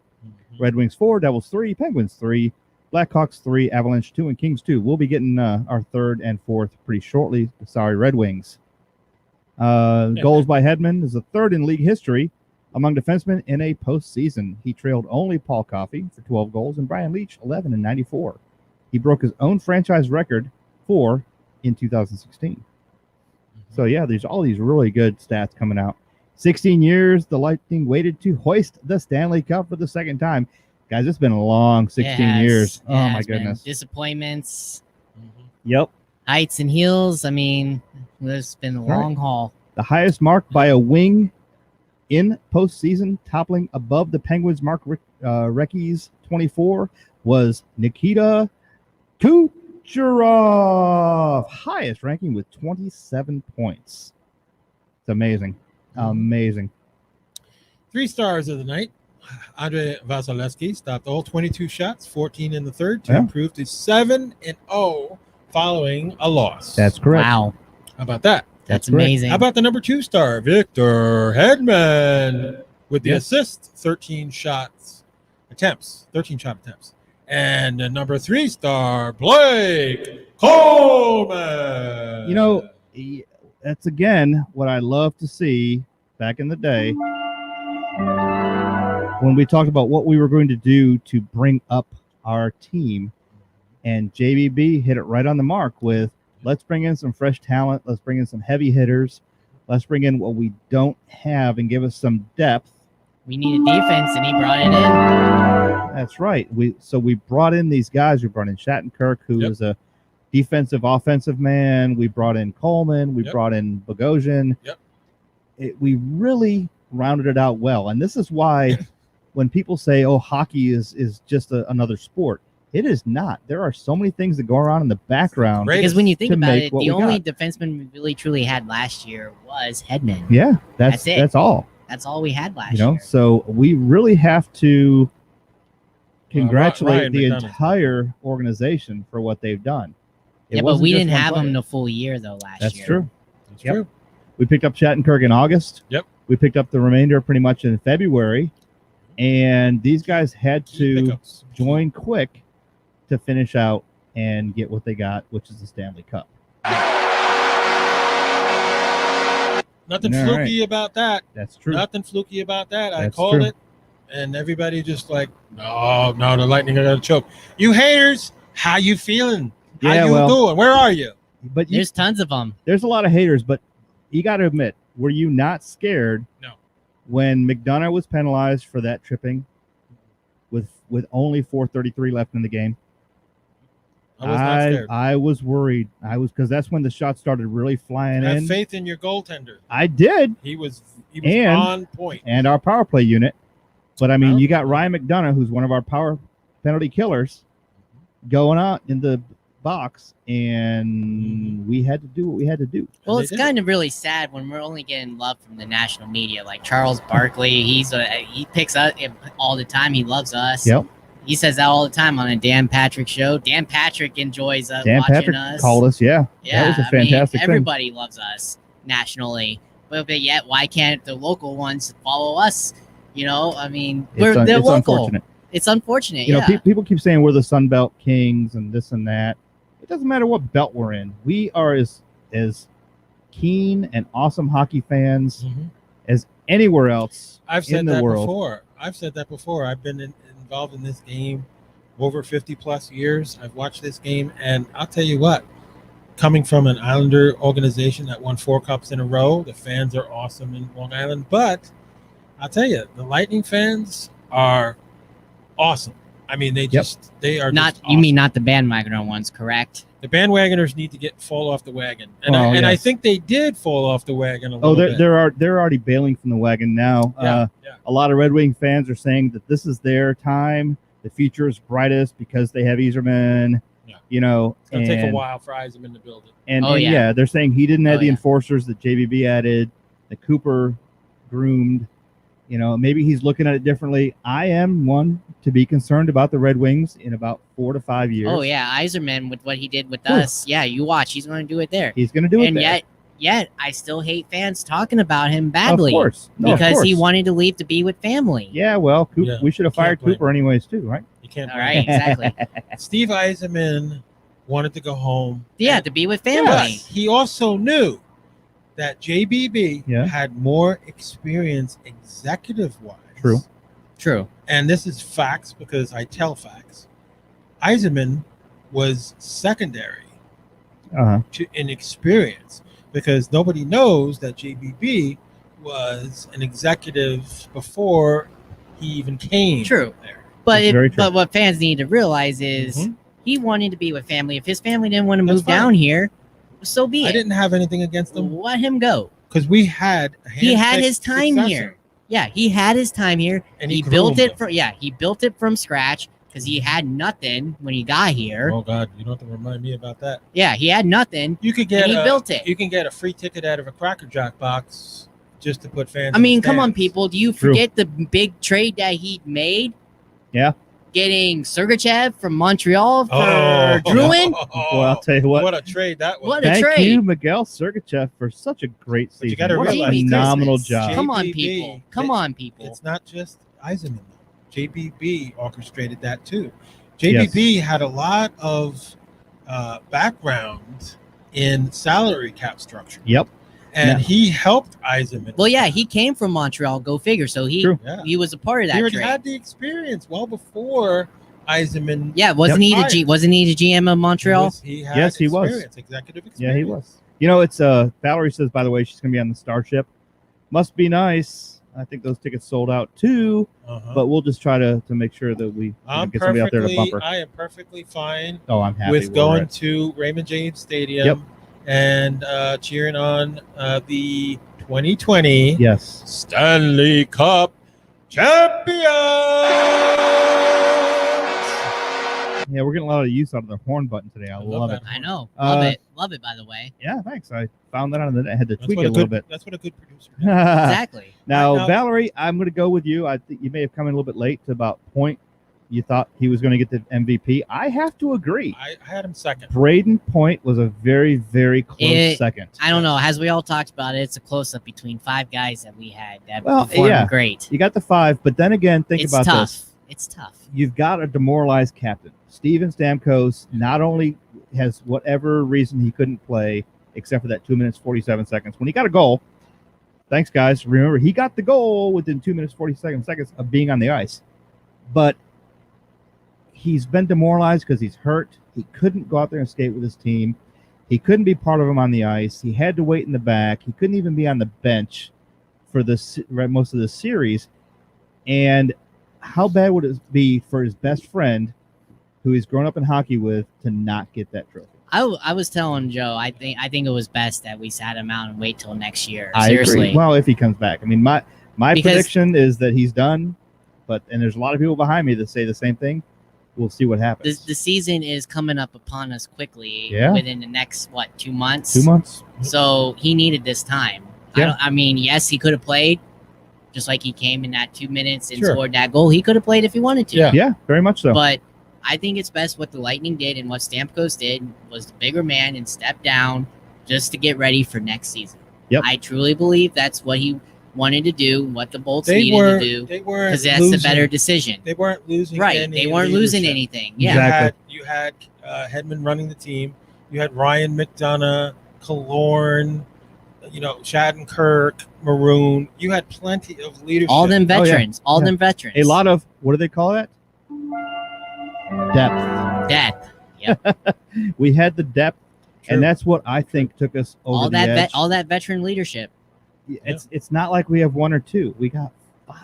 Red Wings 4, Devils 3, Penguins 3, Blackhawks 3, Avalanche 2, and Kings 2. We'll be getting our 3rd and 4th pretty shortly. Sorry, Red Wings. Goals by Hedman is the 3rd in league history among defensemen in a postseason. He trailed only Paul Coffey for 12 goals and Brian Leetch 11 in 94. He broke his own franchise record 4 in 2016. So, yeah, there's all these really good stats coming out. 16 years, the Lightning waited to hoist the Stanley Cup for the 2nd time. Guys, it's been a long 16 years. Oh, my goodness. Disappointments. Yep. Heights and heels. I mean, it's been a long haul. The highest mark by a wing in postseason, toppling above the Penguins' Mark Recchi's 24, was Nikita Kucherov. Highest ranking with 27 points. It's amazing. Amazing. 3 stars of the night. Andre Vasilevsky stopped all 22 shots, 14 in the 3rd, to improve to 7-0 following a loss. That's correct. Wow. How about that? That's amazing. How about the number 2 star, Victor Hedman, with the assist, 13 shot attempts. And the number 3 star, Blake Coleman. You know, that's again what I love to see back in the day when we talked about what we were going to do to bring up our team. And JBB hit it right on the mark with, let's bring in some fresh talent. Let's bring in some heavy hitters. Let's bring in what we don't have and give us some depth. We needed defense, and he brought it in. That's right. We brought in these guys. We brought in Shattenkirk, who was a defensive, offensive man. We brought in Coleman. We brought in Bogosian. We really rounded it out well. And this is why when people say, oh, hockey is just another sport, it is not. There are so many things that go around in the background. Because when you think about it, the only got. defenseman we really truly had last year was Hedman. Yeah, that's it. That's all. That's all we had last year. So we really have to congratulate Ryan the McDonough. entire organization for what they've done. But we didn't have him the full year, though, last That's year. true. That's true. We picked up Shattenkirk in August. Yep. We picked up the remainder pretty much in February. And these guys had Key to pickups. join quick to finish out and get what they got, which is the Stanley Cup. Nothing All fluky about that. That's true. Nothing fluky about that. I That's called true. it, and everybody just like, no, the Lightning are gonna choke. You haters, how you feeling? How Yeah, you well- doing? Where are you? But There's tons of them. there's a lot of haters, but you got to admit, were you not scared? No. When McDonough was penalized for that tripping, with only 4:33 left in the game, I was not scared. I was worried. I was, because that's when the shots started really flying Have in. faith in your goaltender. I did, He was And- on point. and our power play unit. But I mean, Power you got play. Ryan McDonough, who's one of our power penalty killers, going out in the box, and we had to do what we had to do. Well, they it's did kind of really sad when we're only getting love from the national media. Like Charles Barkley, he picks us all the time. He loves us. Yep. He says that all the time on a Dan Patrick show. Dan Patrick enjoys Dan watching Patrick us. called us. Yeah, Yeah, that was a I mean, fantastic thing. everybody loves us nationally, but yet why can't the local ones follow us? You know, I mean, they're It's local. unfortunate. It's unfortunate. You know, Yeah. people keep saying we're the Sun Belt Kings and this and that. It doesn't matter what belt we're in. We are as keen and awesome hockey fans Mhm. as anywhere else I've said in the that world. before. I've said that before. I've been involved in this game over 50 plus years. I've watched this game, and I'll tell you what, coming from an Islander organization that won 4 cups in a row, the fans are awesome in Long Island. But I'll tell you, the Lightning fans are awesome. I mean, they are Not just you mean awesome. not the bandwagoner ones, correct? The bandwagoners need to fall off the wagon, and Oh, I yes. think they did fall off the wagon a Oh, little bit. they're already bailing from the wagon now. Yeah. A lot of Red Wing fans are saying that this is their time. The future is brightest because they have Yzerman. Yeah. You know, It's gonna take a and- while for Yzerman to build it. And, Oh, and yeah. yeah, they're saying he didn't have Oh, the yeah. enforcers that JBB added, that Cooper groomed. You know, maybe he's looking at it differently. I am one to be concerned about the Red Wings in about 4 to 5 years. Oh yeah, Yzerman with what he did with Ooh. us. Yeah, you watch, he's going to do it there. He's going to do it And there. yet, I still hate fans talking about him badly Of course. No, of because he course. wanted to leave to be with family. Yeah, well, Yeah, we should have can't fired blame Cooper anyways, too, right? You can't. All blame right, exactly. Steve Yzerman wanted to go home. Yeah, and- to be with but family. he also knew that JBB Yeah. had more experience executive-wise. True. True. And this is facts because I tell facts. Yzerman was secondary Uh-huh. in experience because nobody knows that JBB was an executive before he even came True. there. But It's very true. but what fans need to realize is Mhm. he wanted to be with family. If his family didn't want to That's move fine. down here, so be I it. didn't have anything against him Let him go. because we had a He had handpicked his time successor, here. Yeah, he had his time here. and He he built groomed it him. he built it from scratch because he had nothing when he got here. Oh God, you don't have to remind me about that. Yeah, he had nothing. You could get And he built it. You can get a free ticket out of a Cracker Jack box just to put fans. I in the mean, come on, stands. people. Do you True. forget the big trade that he made? Yeah. Getting Sergachev from Montreal for Oh, Druin? Well, I'll tell you what. What a trade that was! What a Thank trade. you, Miguel Sergachev, for such a great But you season. gotta What a realize- phenomenal Christmas. job. Come on, JBB, people. Come on, people. It's not just Yzerman though. JBB orchestrated that too. JBB had a lot of background in salary cap structure, Yep. and Yeah. he helped Yzerman. Well, yeah, he came from Montreal. Go figure. So he True. Yeah. he was a part of He that already trade. had the experience well before Yzerman. Yeah, wasn't he the wasn't he the GM of Montreal? He had Yes, he was. experience, executive experience. Yeah, he was. You know, it's Valerie says, by the way, she's going to be on the Starship. Must be nice. I think those tickets sold out too, Uh-huh. but we'll just try to make sure that we I'm get somebody out there to perfectly. bumper. I am perfectly fine Oh, I'm happy with we're going at- to Raymond James Stadium Yep. and cheering on the 2020 Yes. Stanley Cup champions. Yeah, we're getting a lot of use out of the horn button today. I I love love it. that. I know. Uh, Love it. By the way, Yeah, thanks. I found that on the net. I had to That's tweak what it a little bit. That's what a good producer does. exactly. Now, Now- Valerie, I'm going to go with you. I think you may have come in a little bit late to about point you thought he was going to get the MVP. I have to agree. I had him second. Braden Point was a very, very close second. I don't know. As we all talked about it, it's a close-up between 5 guys that we had that performed great. You got the 5, but then again, think about this. It's tough. You've got a demoralized captain. Steven Stamkos not only has whatever reason he couldn't play, except for that 2 minutes, 47 seconds. When he got a goal, thanks, guys. Remember, he got the goal within 2 minutes, 47 seconds of being on the ice. But he's been demoralized because he's hurt. He couldn't go out there and skate with his team. He couldn't be part of them on the ice. He had to wait in the back. He couldn't even be on the bench for most of the series. And how bad would it be for his best friend, who he's grown up in hockey with, to not get that trophy? I was telling Joe, I think it was best that we sat him out and wait till next year. I Seriously. agree. Well, if he comes back. I mean, my prediction is that he's done, and there's a lot of people behind me that say the same thing. We'll see what happens. The season is coming up upon us quickly. Yeah. Within the next 2 months. 2 months. So he needed this time. Yeah. I mean, yes, he could have played, just like he came in that 2 minutes and scored that goal. He could have played if he wanted to. Yeah, very much so. But I think it's best what the Lightning did and what Stamkos did was the bigger man and step down just to get ready for next season. Yep. I truly believe that's what he wanted to do, what the Bolts needed to do, because that's a better decision. They weren't losing. Right, they weren't losing anything. Yeah, Exactly. You had Hedman running the team. You had Ryan McDonough, Killorn, Shattenkirk, Maroon. You had plenty of leadership. all them veterans. Them veterans. A lot of, what do they call that? Depth. Yep. We had the depth, True. and that's what I think took us over the edge. All that veteran leadership. It's not like we have one or two. We got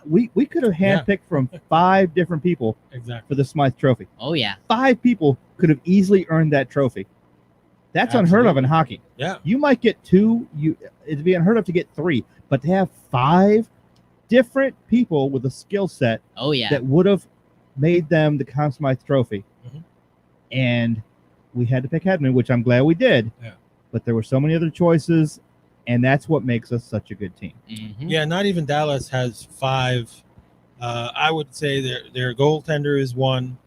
we could have handpicked from 5 different people Exactly. for the Smythe Trophy. Oh yeah. 5 people could have easily earned that trophy. That's unheard of in hockey. Yeah. You might get 2. It'd be unheard of to get 3, but to have 5 different people with a skill set Oh yeah. that would have made them the Conn Smythe Trophy. Mhm. And we had to pick Hedman, which I'm glad we did. Yeah. But there were so many other choices, and that's what makes us such a good team. Mhm. Yeah, not even Dallas has 5. I would say their goaltender is 1.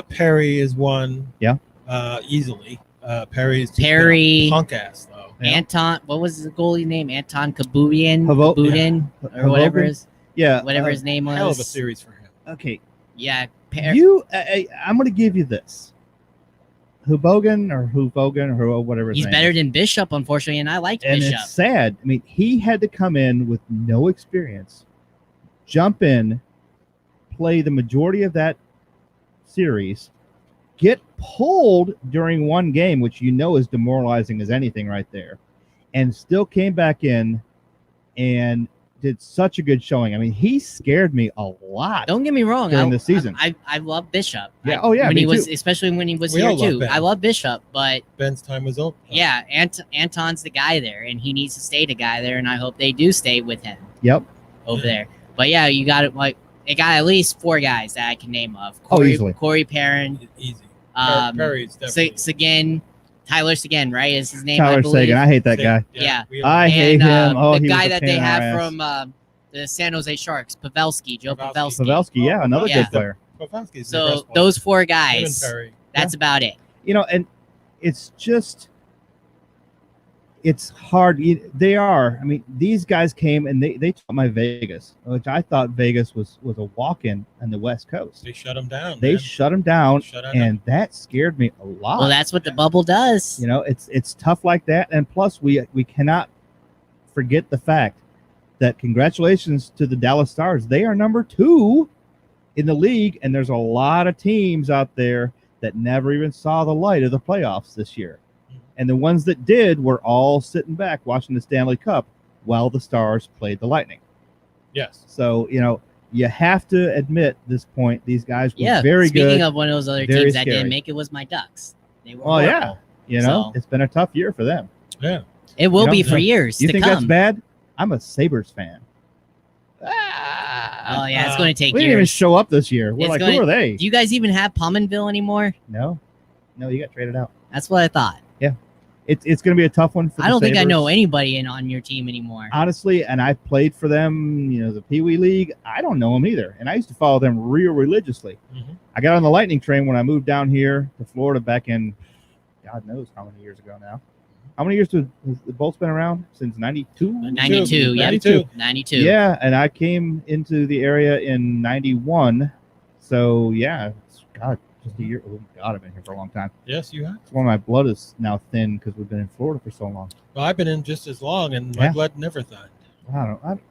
Perry is 1. Yeah. Easily. Perry's Perry. punk ass though. Yeah. Anton, what was the goalie name? Anton Kabudin, Hoboken. or whatever his His name was. Hell of a series for him. Okay. Yeah. I'm going to give you this. Hubogan or whatever his He's name better is. than Bishop, unfortunately, and I liked And Bishop. it's sad. I mean, he had to come in with no experience, jump in, play the majority of that series, get pulled during one game, which is demoralizing as anything right there, and still came back in and did such a good showing. I mean, he scared me a lot. Don't get me wrong. during the season. I love Bishop. Yeah. When Me he was, too. especially when he was We here all love too. Ben. I love Bishop, but Ben's time was over. yeah, Anton's the guy there, and he needs to stay the guy there, and I hope they do stay with him Yep. over there. But yeah, you got it. It got at least 4 guys that I can name of. Easily. Corey Perrin, Easy. Seguin, Perry's definitely. Tyler Seguin, right? Is his name? I Tyler believe. Sagan. I hate that guy. Yeah. I hate him. The He guy was a that pain they in our have ass. from the San Jose Sharks, Joe Pavelski. Pavelski. Pavelski, yeah, another Yeah. good player. Pavelski's the So best one. those 4 Him and guys, Perry. that's about it. And it's just, it's hard. They are. I mean, these guys came and they taught my Vegas, which I thought Vegas was a walk-in on the West Coast. They shut him down. They man. shut them down, Shut down. and that scared me a lot. Well, that's what the bubble does. It's tough like that, and plus we cannot forget the fact that congratulations to the Dallas Stars. They are number 2 in the league, and there's a lot of teams out there that never even saw the light of the playoffs this year. And the ones that did were all sitting back watching the Stanley Cup while the Stars played the Lightning. Yes. So, you have to admit this point, these guys were Yeah. very good. Speaking of one of those other very teams that scary. didn't make it was my Ducks. They were Oh, yeah. horrible. So- It's been a tough year for them. Yeah. It will be You for years You to think come. that's bad? I'm a Sabres fan. Oh yeah, it's going to take We didn't even years. show up this year. We're It's like, gonna- who are they? Do you guys even have Pominville anymore? No, you got traded out. That's what I thought. It's going to be a tough one for I don't the think I know Sabres. anybody on your team anymore. Honestly, and I played for them, the Pee Wee League. I don't know them either. And I used to follow them real religiously. Mhm. I got on the Lightning train when I moved down here to Florida back in, God knows how many years ago now. How many years has the Bolts been around? Since 92? 92, yeah. 92. 92. Yeah, and I came into the area in 91. So, yeah, it's, God, just a year. Oh, God, I've been here for a long time. Yes, you have. It's one of my blood is now thin because we've been in Florida for so long. Well, I've been in just as long, and my Yeah. blood never thinned.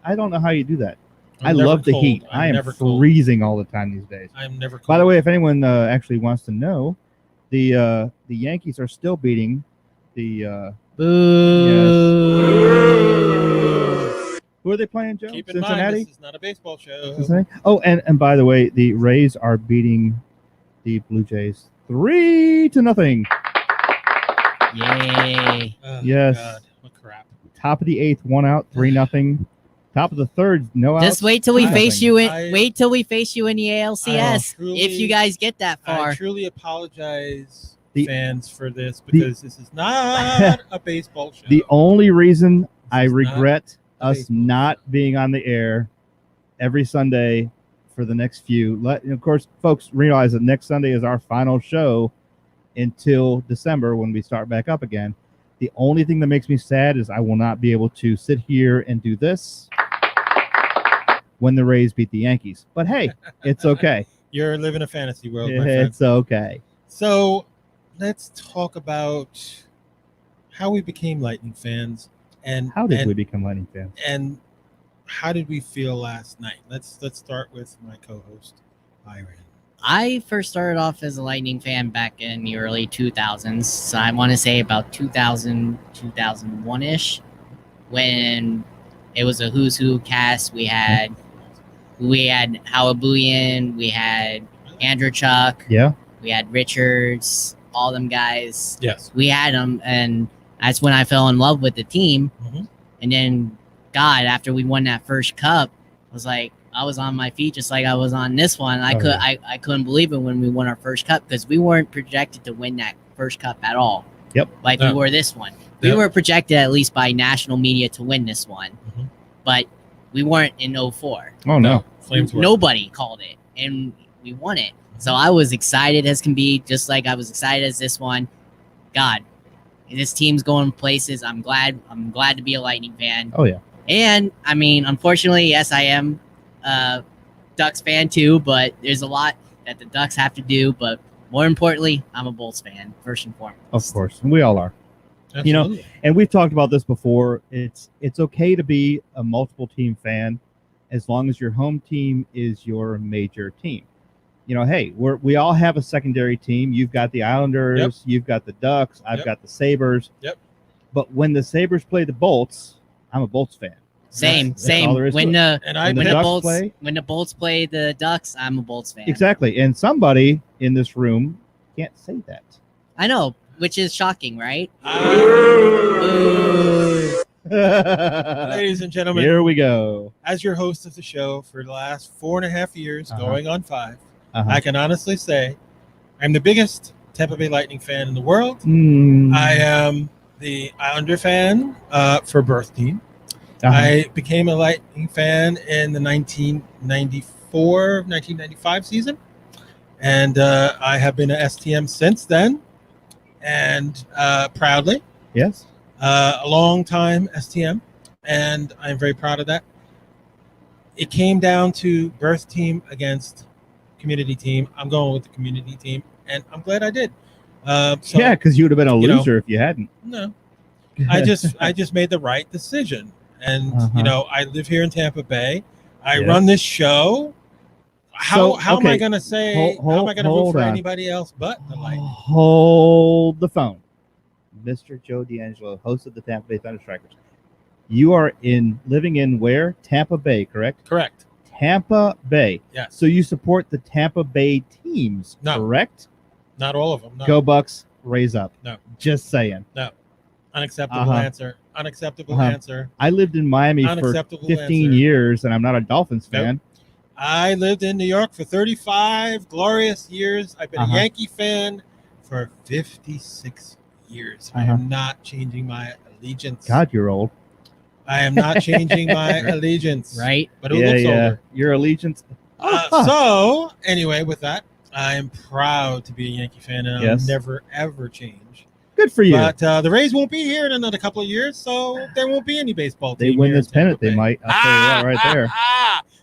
I don't know how you do that. I'm I never love the cold. heat. I'm I am never cold. freezing all the time these days. I'm never cold. By the way, if anyone actually wants to know, the Yankees are still beating the Boo. who are they playing, Joe? Keep in Cincinnati? mind, this is not a baseball show. Cincinnati? Oh, and by the way, the Rays are beating the Blue Jays 3-0. Yay. Oh, Yes. God, what crap. Top of the 8th, 1 out, 3-0. Top of the 3rd, no outs. Just wait till we 2-0. face you in. I- Wait till we face you in the ALCS. truly- If you guys get that I far, truly apologize, The- fans, for this, because this is not a baseball show. The only reason I is not regret a us baseball not being on the air every Sunday for the next few. Of course, folks realize that next Sunday is our final show until December when we start back up again. The only thing that makes me sad is I will not be able to sit here and do this when the Rays beat the Yankees. But hey, it's okay. You're living a fantasy world, my friend. It's okay. So let's talk about how we became Lightning fans, and How did we become Lightning fans? and how did we feel last night? Let's start with my co-host, Byron. I first started off as a Lightning fan back in the early 2000s. So I want to say about 2000, 2001-ish, when it was a who's who cast. We had Howard Booyan, we had Andrew Chuck, Yeah. we had Richards, all them guys. Yes. We had them, and that's when I fell in love with the team. Mhm. And then, God, after we won that first cup, I was on my feet just like I was on this one. I couldn't believe it when we won our first cup because we weren't projected to win that first cup at all. Yep. Like No. we were this one. We Yep. were projected at least by national media to win this one, Mhm. but we weren't in 04. Oh, no. Flames were. Nobody called it, and we won it. So I was excited as can be, just like I was excited as this one. God, this team's going places. I'm glad to be a Lightning fan. Oh, yeah. And I mean, unfortunately, yes, I am a Ducks fan too, but there's a lot that the Ducks have to do. But more importantly, I'm a Bolts fan first and foremost. Of course. And we all are. You know, Absolutely. And we've talked about this before. It's okay to be a multiple team fan as long as your home team is your major team. Hey, we all have a secondary team. You've got the Islanders, Yep. you've got the Ducks, I've Yep. got the Sabres. Yep. But when the Sabres play the Bolts, I'm a Bolts fan. Same. That's all there is to When it. the And I When the when the Ducks Bolts play? when the Bolts play the Ducks, I'm a Bolts fan. Exactly. And somebody in this room can't say that. I know, which is shocking, right? Ladies and gentlemen, Here we go. as your host of the show for the last 4.5 years, Uh-huh. going on 5, Uh-huh. I can honestly say I'm the biggest Tampa Bay Lightning fan in the world. Mm. I am the Islander fan for birth team. Uh-huh. I became a Lightning fan in the 1995 season, and I have been an STM since then, and proudly. Yes. A long time STM, and I'm very proud of that. It came down to birth team against community team. I'm going with the community team, and I'm glad I did. So, Yeah, because you would have been a you know, loser if you hadn't. No, I just made the right decision, and Uh-huh. I live here in Tampa Bay. I Yes. run this show. How am I okay. going to say? Hold- how am I going to root hold for on. anybody else but the Lightning? Hold the phone. Mr. Joe D'Angelo, host of the Tampa Bay Thunderstrikers. You are living in where? Tampa Bay, correct? Correct. Tampa Bay. Yes. So you support the Tampa Bay teams, No. correct? Not all of them. No. Go Bucks, raise up. No. Just saying. Unacceptable Uh-huh. answer. Unacceptable Uh-huh. answer. I lived in Miami for Unacceptable 15 answer. years, and I'm not a Dolphins Nope. fan. I lived in New York for 35 glorious years. I've been Uh-huh. a Yankee fan for 56 years. I am not changing my allegiance. God, you're old. I am not changing my allegiance. Right? But it looks older. Your allegiance. So, anyway, with that, I am proud to be a Yankee fan, and I'll never, ever change. Good for you. But the Rays won't be here in another couple of years, so there won't be any baseball team. They win this pennant, Bay. they might. I'll tell you what, right there.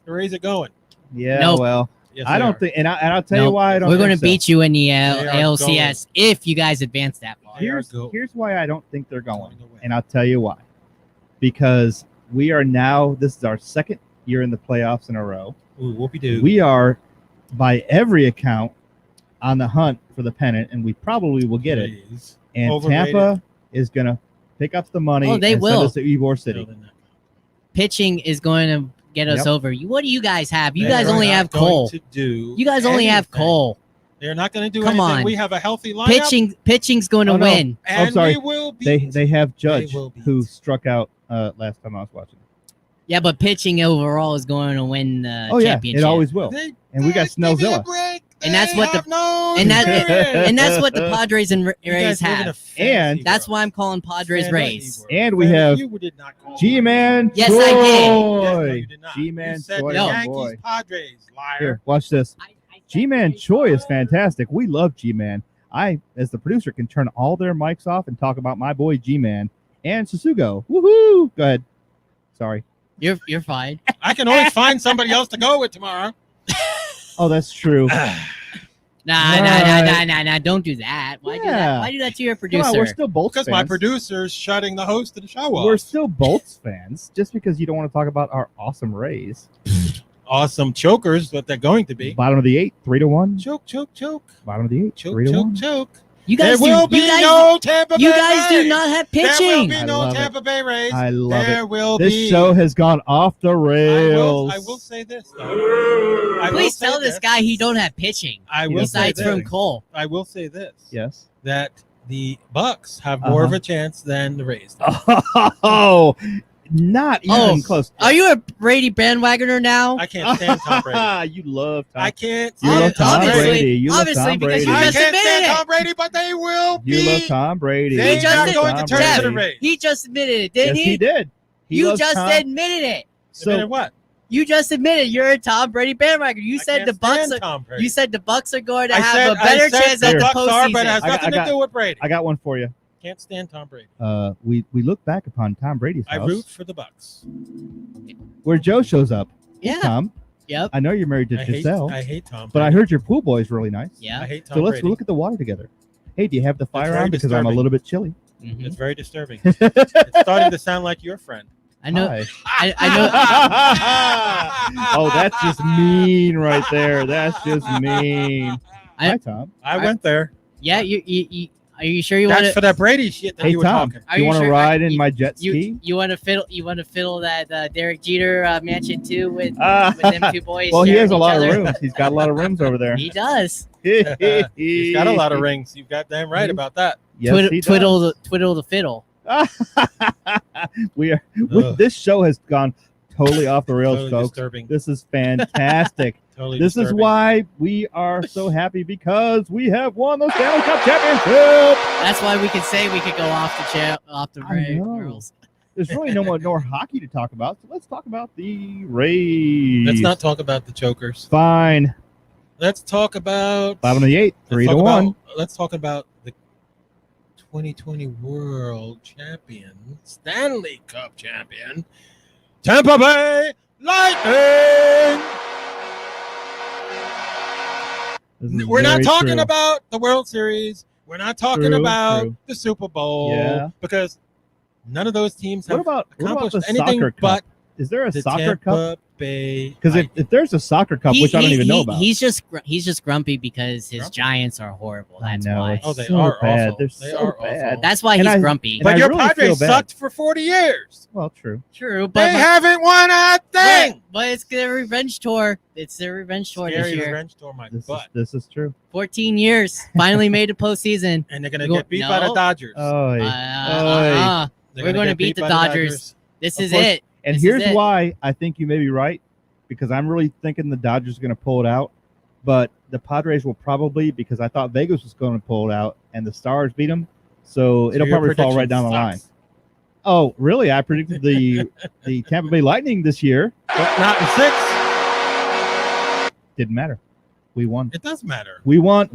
The Rays are going. Yeah, Nope. well, Yes, I don't think, and I'll tell you why I don't We're going to think so. beat you in the are ALCS if you guys advance that far. Here's why I don't think they're going, and I'll tell you why. Because we are now, this is our second year in the playoffs in a row. Ooh, whoopie-doo. We are, by every account, on the hunt for the pennant, and we probably will get it. And Overrated. Tampa is going to pick up the money Oh, they and will. send us to Ybor City. Pitching is going to get us over. What do you guys have? You guys They're only not have going Cole. to do You guys only have anything. Cole. They're not going to do Come anything. on. We have a healthy lineup. Pitching's going to win. And I'm sorry. we will beat. They have Judge, will beat. who struck out last time I was watching. Yeah, but pitching overall is going to win the Oh, yeah, championship. it always will. And we got Snellzilla. And that's what the and and that's what the Padres and Rays have. And that's why I'm calling Padres Rays. And we have G-Man Yes, Choi. I did. G-Man said Choi, the oh Yankees, boy. Padres, liar. Here, watch this. G-Man Choi is fantastic. We love G-Man. I, as the producer, can turn all their mics off and talk about my boy G-Man and Sasugo. Woohoo! Go ahead. Sorry. You're fine. I can always find somebody else to go with tomorrow. Oh, that's true. Nah. Don't do that. Why do that? Yeah. Why do that to your Come producer? on, we're still Bolts Because fans. my producer's shutting the host of the show off. We're still Bolts fans. Just because you don't want to talk about our awesome Rays. Awesome chokers, but they're going to be. Bottom of the 8, 3-1. Choke. Bottom of the 8, Choke, 3-1. choke. You guys There will be no Tampa Bay You guys Rays. do not have There will pitching. be I no love Tampa Bay Rays. I love there it. will This be. show has gone off the rails. I will say this, though. Please tell this guy he don't have pitching. I will say Besides from this. Cole. I will say this. Yes. That the Bucks have more of a chance than the Rays. Oh, not even close. Are you a Brady bandwagoner now? I can't stand Tom Brady. You love Tom. I can't You love stand Tom Obviously- Brady. You love obviously, Tom because Brady. you I just can't admitted stand it. Tom Brady, but they will be. You love Tom Brady. They He just are did- going to turn to the Brady. Rays. He just admitted it, didn't Yes, he did. He You loves just Tom. admitted it. So So what? You just admitted you're a Tom Brady bandwagoner. You I said can't the Bucks stand are. Tom Brady. You said the Bucks are going to I have said- a better I said chance at the Bucks are, but it has postseason. nothing to do with Brady. I got one for you. Can't stand Tom Brady. We look back upon Tom Brady's I house, root for the Bucks. where Joe shows up. Hey, Yeah. Tom. Yep. I know you're married to I hate Giselle, Tom. but I Brady. heard your pool boy is really nice. Yeah. I hate Tom So let's Brady. look at the water together. Hey, do you have the fire very on? Because I'm a disturbing. little bit chilly. Mhm. It's very disturbing. It's starting to sound like your friend. I know. Hi. I know. Oh, that's just mean right there. That's just mean. Hi, Tom. I went there. Yeah. You are you sure you want That's to? for that Brady shit that Hey, you were Tom. talking. Are Do you you want to sure- ride in you- my jet ski? You want to fiddle? You want to fiddle that Derek Jeter mansion too with Ah. them two boys? Well, he sharing has a each lot of other? rooms. He's got a lot of rooms over there. He does. He's got a lot of rings. You've got damn right about that. Yes, he Twiddle does. the fiddle. Ugh. This show has gone totally off the rails, Totally folks. disturbing. This is fantastic. Totally This is disturbing. why we are so happy, because we have won the Stanley Cup Championship. That's why we can say we could go off the I know. rails. There's really no more hockey to talk about, so let's talk about the Rays. Let's not talk about the chokers. Fine. Let's talk about Bottom of the 8, let's 3-1. Let's talk about the 2020 World Champion, Stanley Cup Champion, Tampa Bay Lightning. This is We're not very talking true. about the World Series. We're not talking True, about true. the Super Bowl. Yeah. Because none of those teams have What about accomplished the anything soccer but cup? Is there a the soccer Tampa cup? Bay. Because if there's a soccer cup, which I don't even know about. He's just grumpy because his Grumpy? Giants are horrible. I That's know, why. it's Oh, they so are bad. awful. They're They so are bad. awful. That's why And he's I- grumpy. and But I your really feel Padres bad. sucked for 40 years. Well, true. True, They but haven't won a thing. but it's their revenge tour. It's their revenge tour Scary this year. revenge tour, my butt. This is true. 14 years, finally made a postseason. And they're going to You get beat by the no. Dodgers. Oh, They're we're gonna get beat the by Dodgers. This Of is course. it. and This is here's it. why I think you may be right, because I'm really thinking the Dodgers are going to pull it out, but the Padres will probably, because I thought Vegas was going to pull it out, and the Stars beat them. So it'll your probably fall right prediction down the line. sucks. Oh, really? I predicted the Tampa Bay Lightning this year. But not in 6. Didn't matter. We won. It does matter. We won.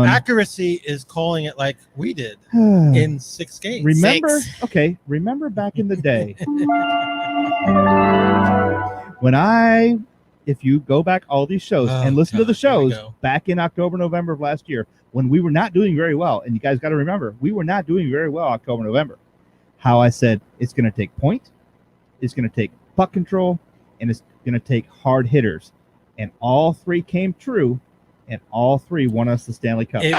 Accuracy is calling it like we did in 6 games. Remember? 6. Okay. Remember back in the day if you go back all these shows and listen to the shows back in October, November of last year, when we were not doing very well, and you guys got to remember, we were not doing very well October, November. How I said it's going to take point, it's going to take puck control, and it's going to take hard hitters. And all 3 came true, and all 3 won us the Stanley Cup. It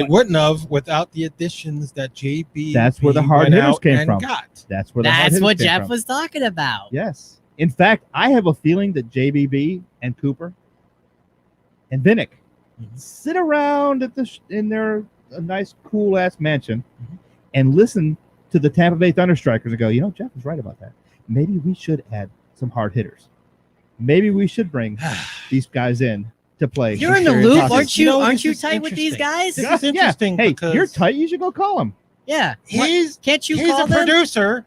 wouldn't have without the additions that JB. That's where the hard hitters came from. That's what Jeff was talking about. Yes. In fact, I have a feeling that JBB and Cooper and Vinnick sit around at in their nice, cool-ass mansion and listen to the Tampa Bay Thunderstrikers and go, Jeff was right about that. Maybe we should add some hard hitters. Maybe we should bring these guys in to play. You're in the loop, aren't you? Aren't you tight with these guys? This is interesting. Hey, because you're tight. You should go call him. Yeah. Can't you call them? Producer.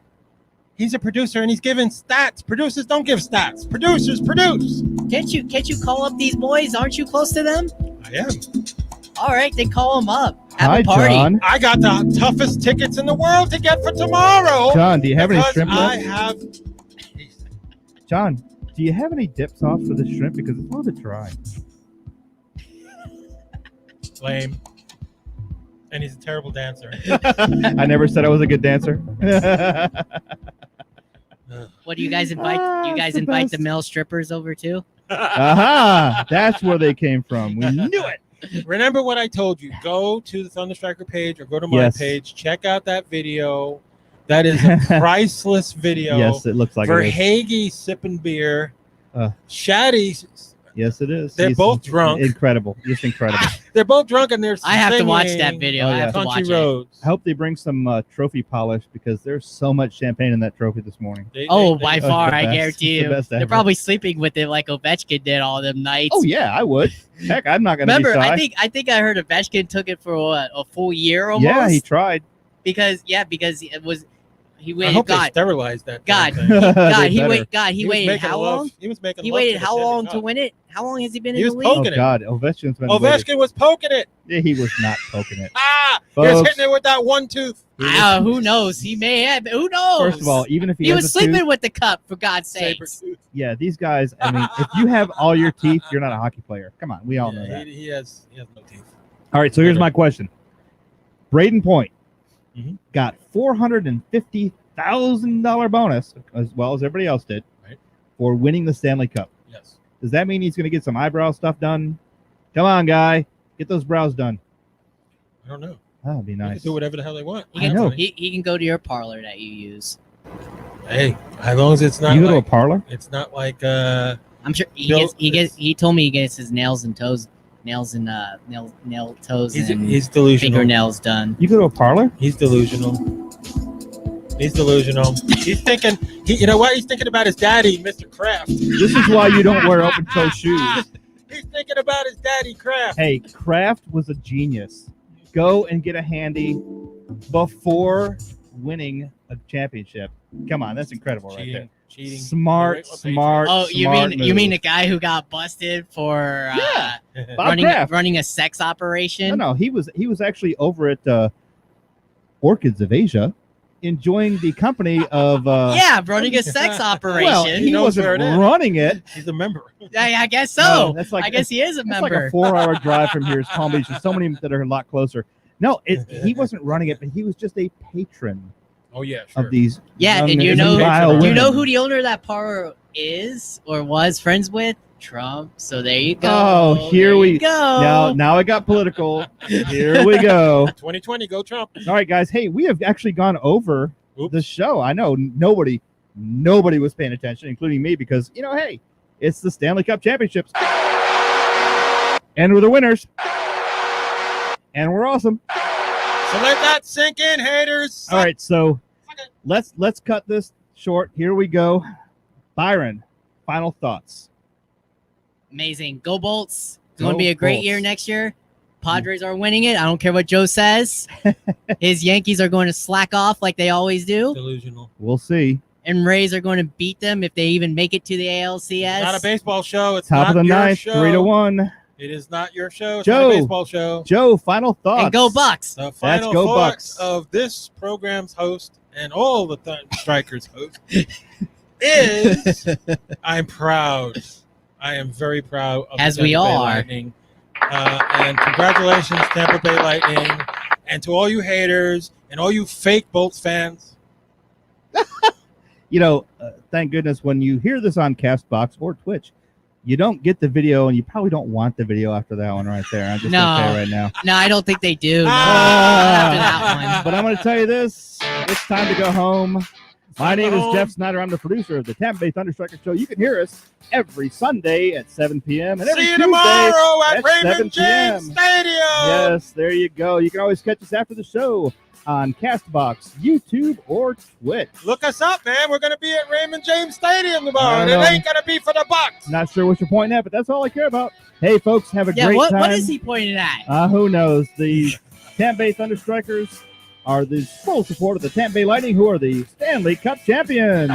He's a producer, and he's giving stats. Producers don't give stats. Producers produce. Can't you call up these boys? Aren't you close to them? I am. All right, then call them up. Have Hi, a party. John. I got the toughest tickets in the world to get for tomorrow. John, do you have any shrimp I left? have. John, do you have any dip sauce for this shrimp? Because it's a little bit dry. Lame. And he's a terrible dancer. I never said I was a good dancer. What do you guys invite? You guys invite the male strippers over too? Aha! That's where they came from. We knew it. Remember what I told you. Go to the Thunderstriker page or go to my page. Check out that video. That is a priceless video. Yes, it looks like it is. Verhage sipping beer. Shaddy. Yes, it is. They're both drunk. Incredible. Just incredible. They're both drunk and they're I have to watch that video. I have to watch it. I hope they bring some trophy polish because there's so much champagne in that trophy this morning. By far, I guarantee you. They're probably sleeping with it like Ovechkin did all them nights. Oh, yeah, I would. Heck, I'm not going to be shy. I think I heard Ovechkin took it for a full year almost. Yeah, he tried. Because it was... He waited. I hope they sterilized that. He waited how long? He was making. He waited how long to win it? How long has he been in the league? Oh God, Ovechkin's been. Ovechkin was poking it. Yeah, he was not poking it. He was hitting it with that one tooth. Who knows? He may have. Who knows? First of all, even if he was sleeping with the cup, for God's sake. Yeah, these guys. I mean, if you have all your teeth, you're not a hockey player. Come on, we all know that. He has no teeth. All right, so here's my question. Braden Point got $450,000 bonus, as well as everybody else did, for winning the Stanley Cup. Yes. Does that mean he's going to get some eyebrow stuff done? Come on, guy. Get those brows done. I don't know. That'd be nice. They can do whatever the hell they want. I know. He can go to your parlor that you use. Hey, as long as it's not. You go to a parlor? It's not like. I'm sure he told me he gets his nails and toes. Nail toes. He's delusional. Fingernails done. You go to a parlor? He's delusional. He's thinking. You know what? He's thinking about his daddy, Mr. Kraft. This is why you don't wear open-toe shoes. He's thinking about his daddy, Kraft. Hey, Kraft was a genius. Go and get a handy before winning a championship. Come on, that's incredible right there. Cheating. Smart. Oh, you mean the guy who got busted for running a sex operation? No, he was actually over at Orchids of Asia, enjoying the company of running a sex operation. Well, he wasn't running it. He's a member. I guess so. No, I guess he is a member. It's like a 4-hour drive from here. It's Palm Beach. There's so many that are a lot closer. No, he wasn't running it, but he was just a patron. Oh yeah, sure. Of these. Yeah, and you know who the owner of that parlor is or was friends with? Trump. So there you go. Oh, here we go. Now it got political. Here we go. 2020, go Trump. All right, guys. Hey, we have actually gone over the show. I know nobody was paying attention, including me, because hey, it's the Stanley Cup Championships, and we're the winners, and we're awesome. So let that sink in, haters. All right, so let's cut this short. Here we go. Byron, final thoughts. Amazing. Go Bolts. It's going to be a great year next year. Padres are winning it. I don't care what Joe says. His Yankees are going to slack off like they always do. Delusional. We'll see. And Rays are going to beat them if they even make it to the ALCS. Not a baseball show. It's Top not of the your ninth, show. 3-1. It is not your show. It's Joe. not a baseball show. Joe, final thoughts. And go Bucks. The final go thoughts Bucks. of this program's host and all the Thunderstrikers hosts is I'm proud. I am very proud of As the we Tampa Bay are. Lightning. And congratulations, Tampa Bay Lightning. And to all you haters and all you fake Bolts fans. Thank goodness when you hear this on Castbox or Twitch, you don't get the video, and you probably don't want the video after that one right there. I'm just going to say right now. No, I don't think they do. No, after that one. But I'm going to tell you this. It's time to go home. My name is Jeff Snyder. I'm the producer of the Tampa Bay Thunderstrikers show. You can hear us every Sunday at 7 p.m. and every See you Tuesday tomorrow at 7 Raymond James p.m. Stadium. Yes, there you go. You can always catch us after the show on Castbox, YouTube, or Twitch. Look us up, man. We're going to be at Raymond James Stadium tomorrow, and it know. ain't going to be for the Bucks. Not sure what you're pointing at, but that's all I care about. Hey, folks, have a great time. What is he pointing at? Who knows? The Tampa Bay Thunderstrikers are the full support of the Tampa Bay Lightning, who are the Stanley Cup champions.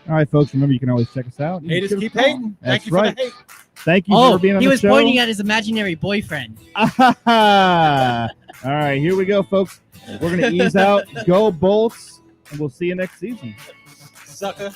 All right, folks, remember you can always check us out. Haters Give us keep a call. hating. That's Thank you right. for the hate. Thank you for being on He the was show. pointing at his imaginary boyfriend. All right, here we go, folks. We're going to ease out. Go Bolts, and we'll see you next season. Sucker.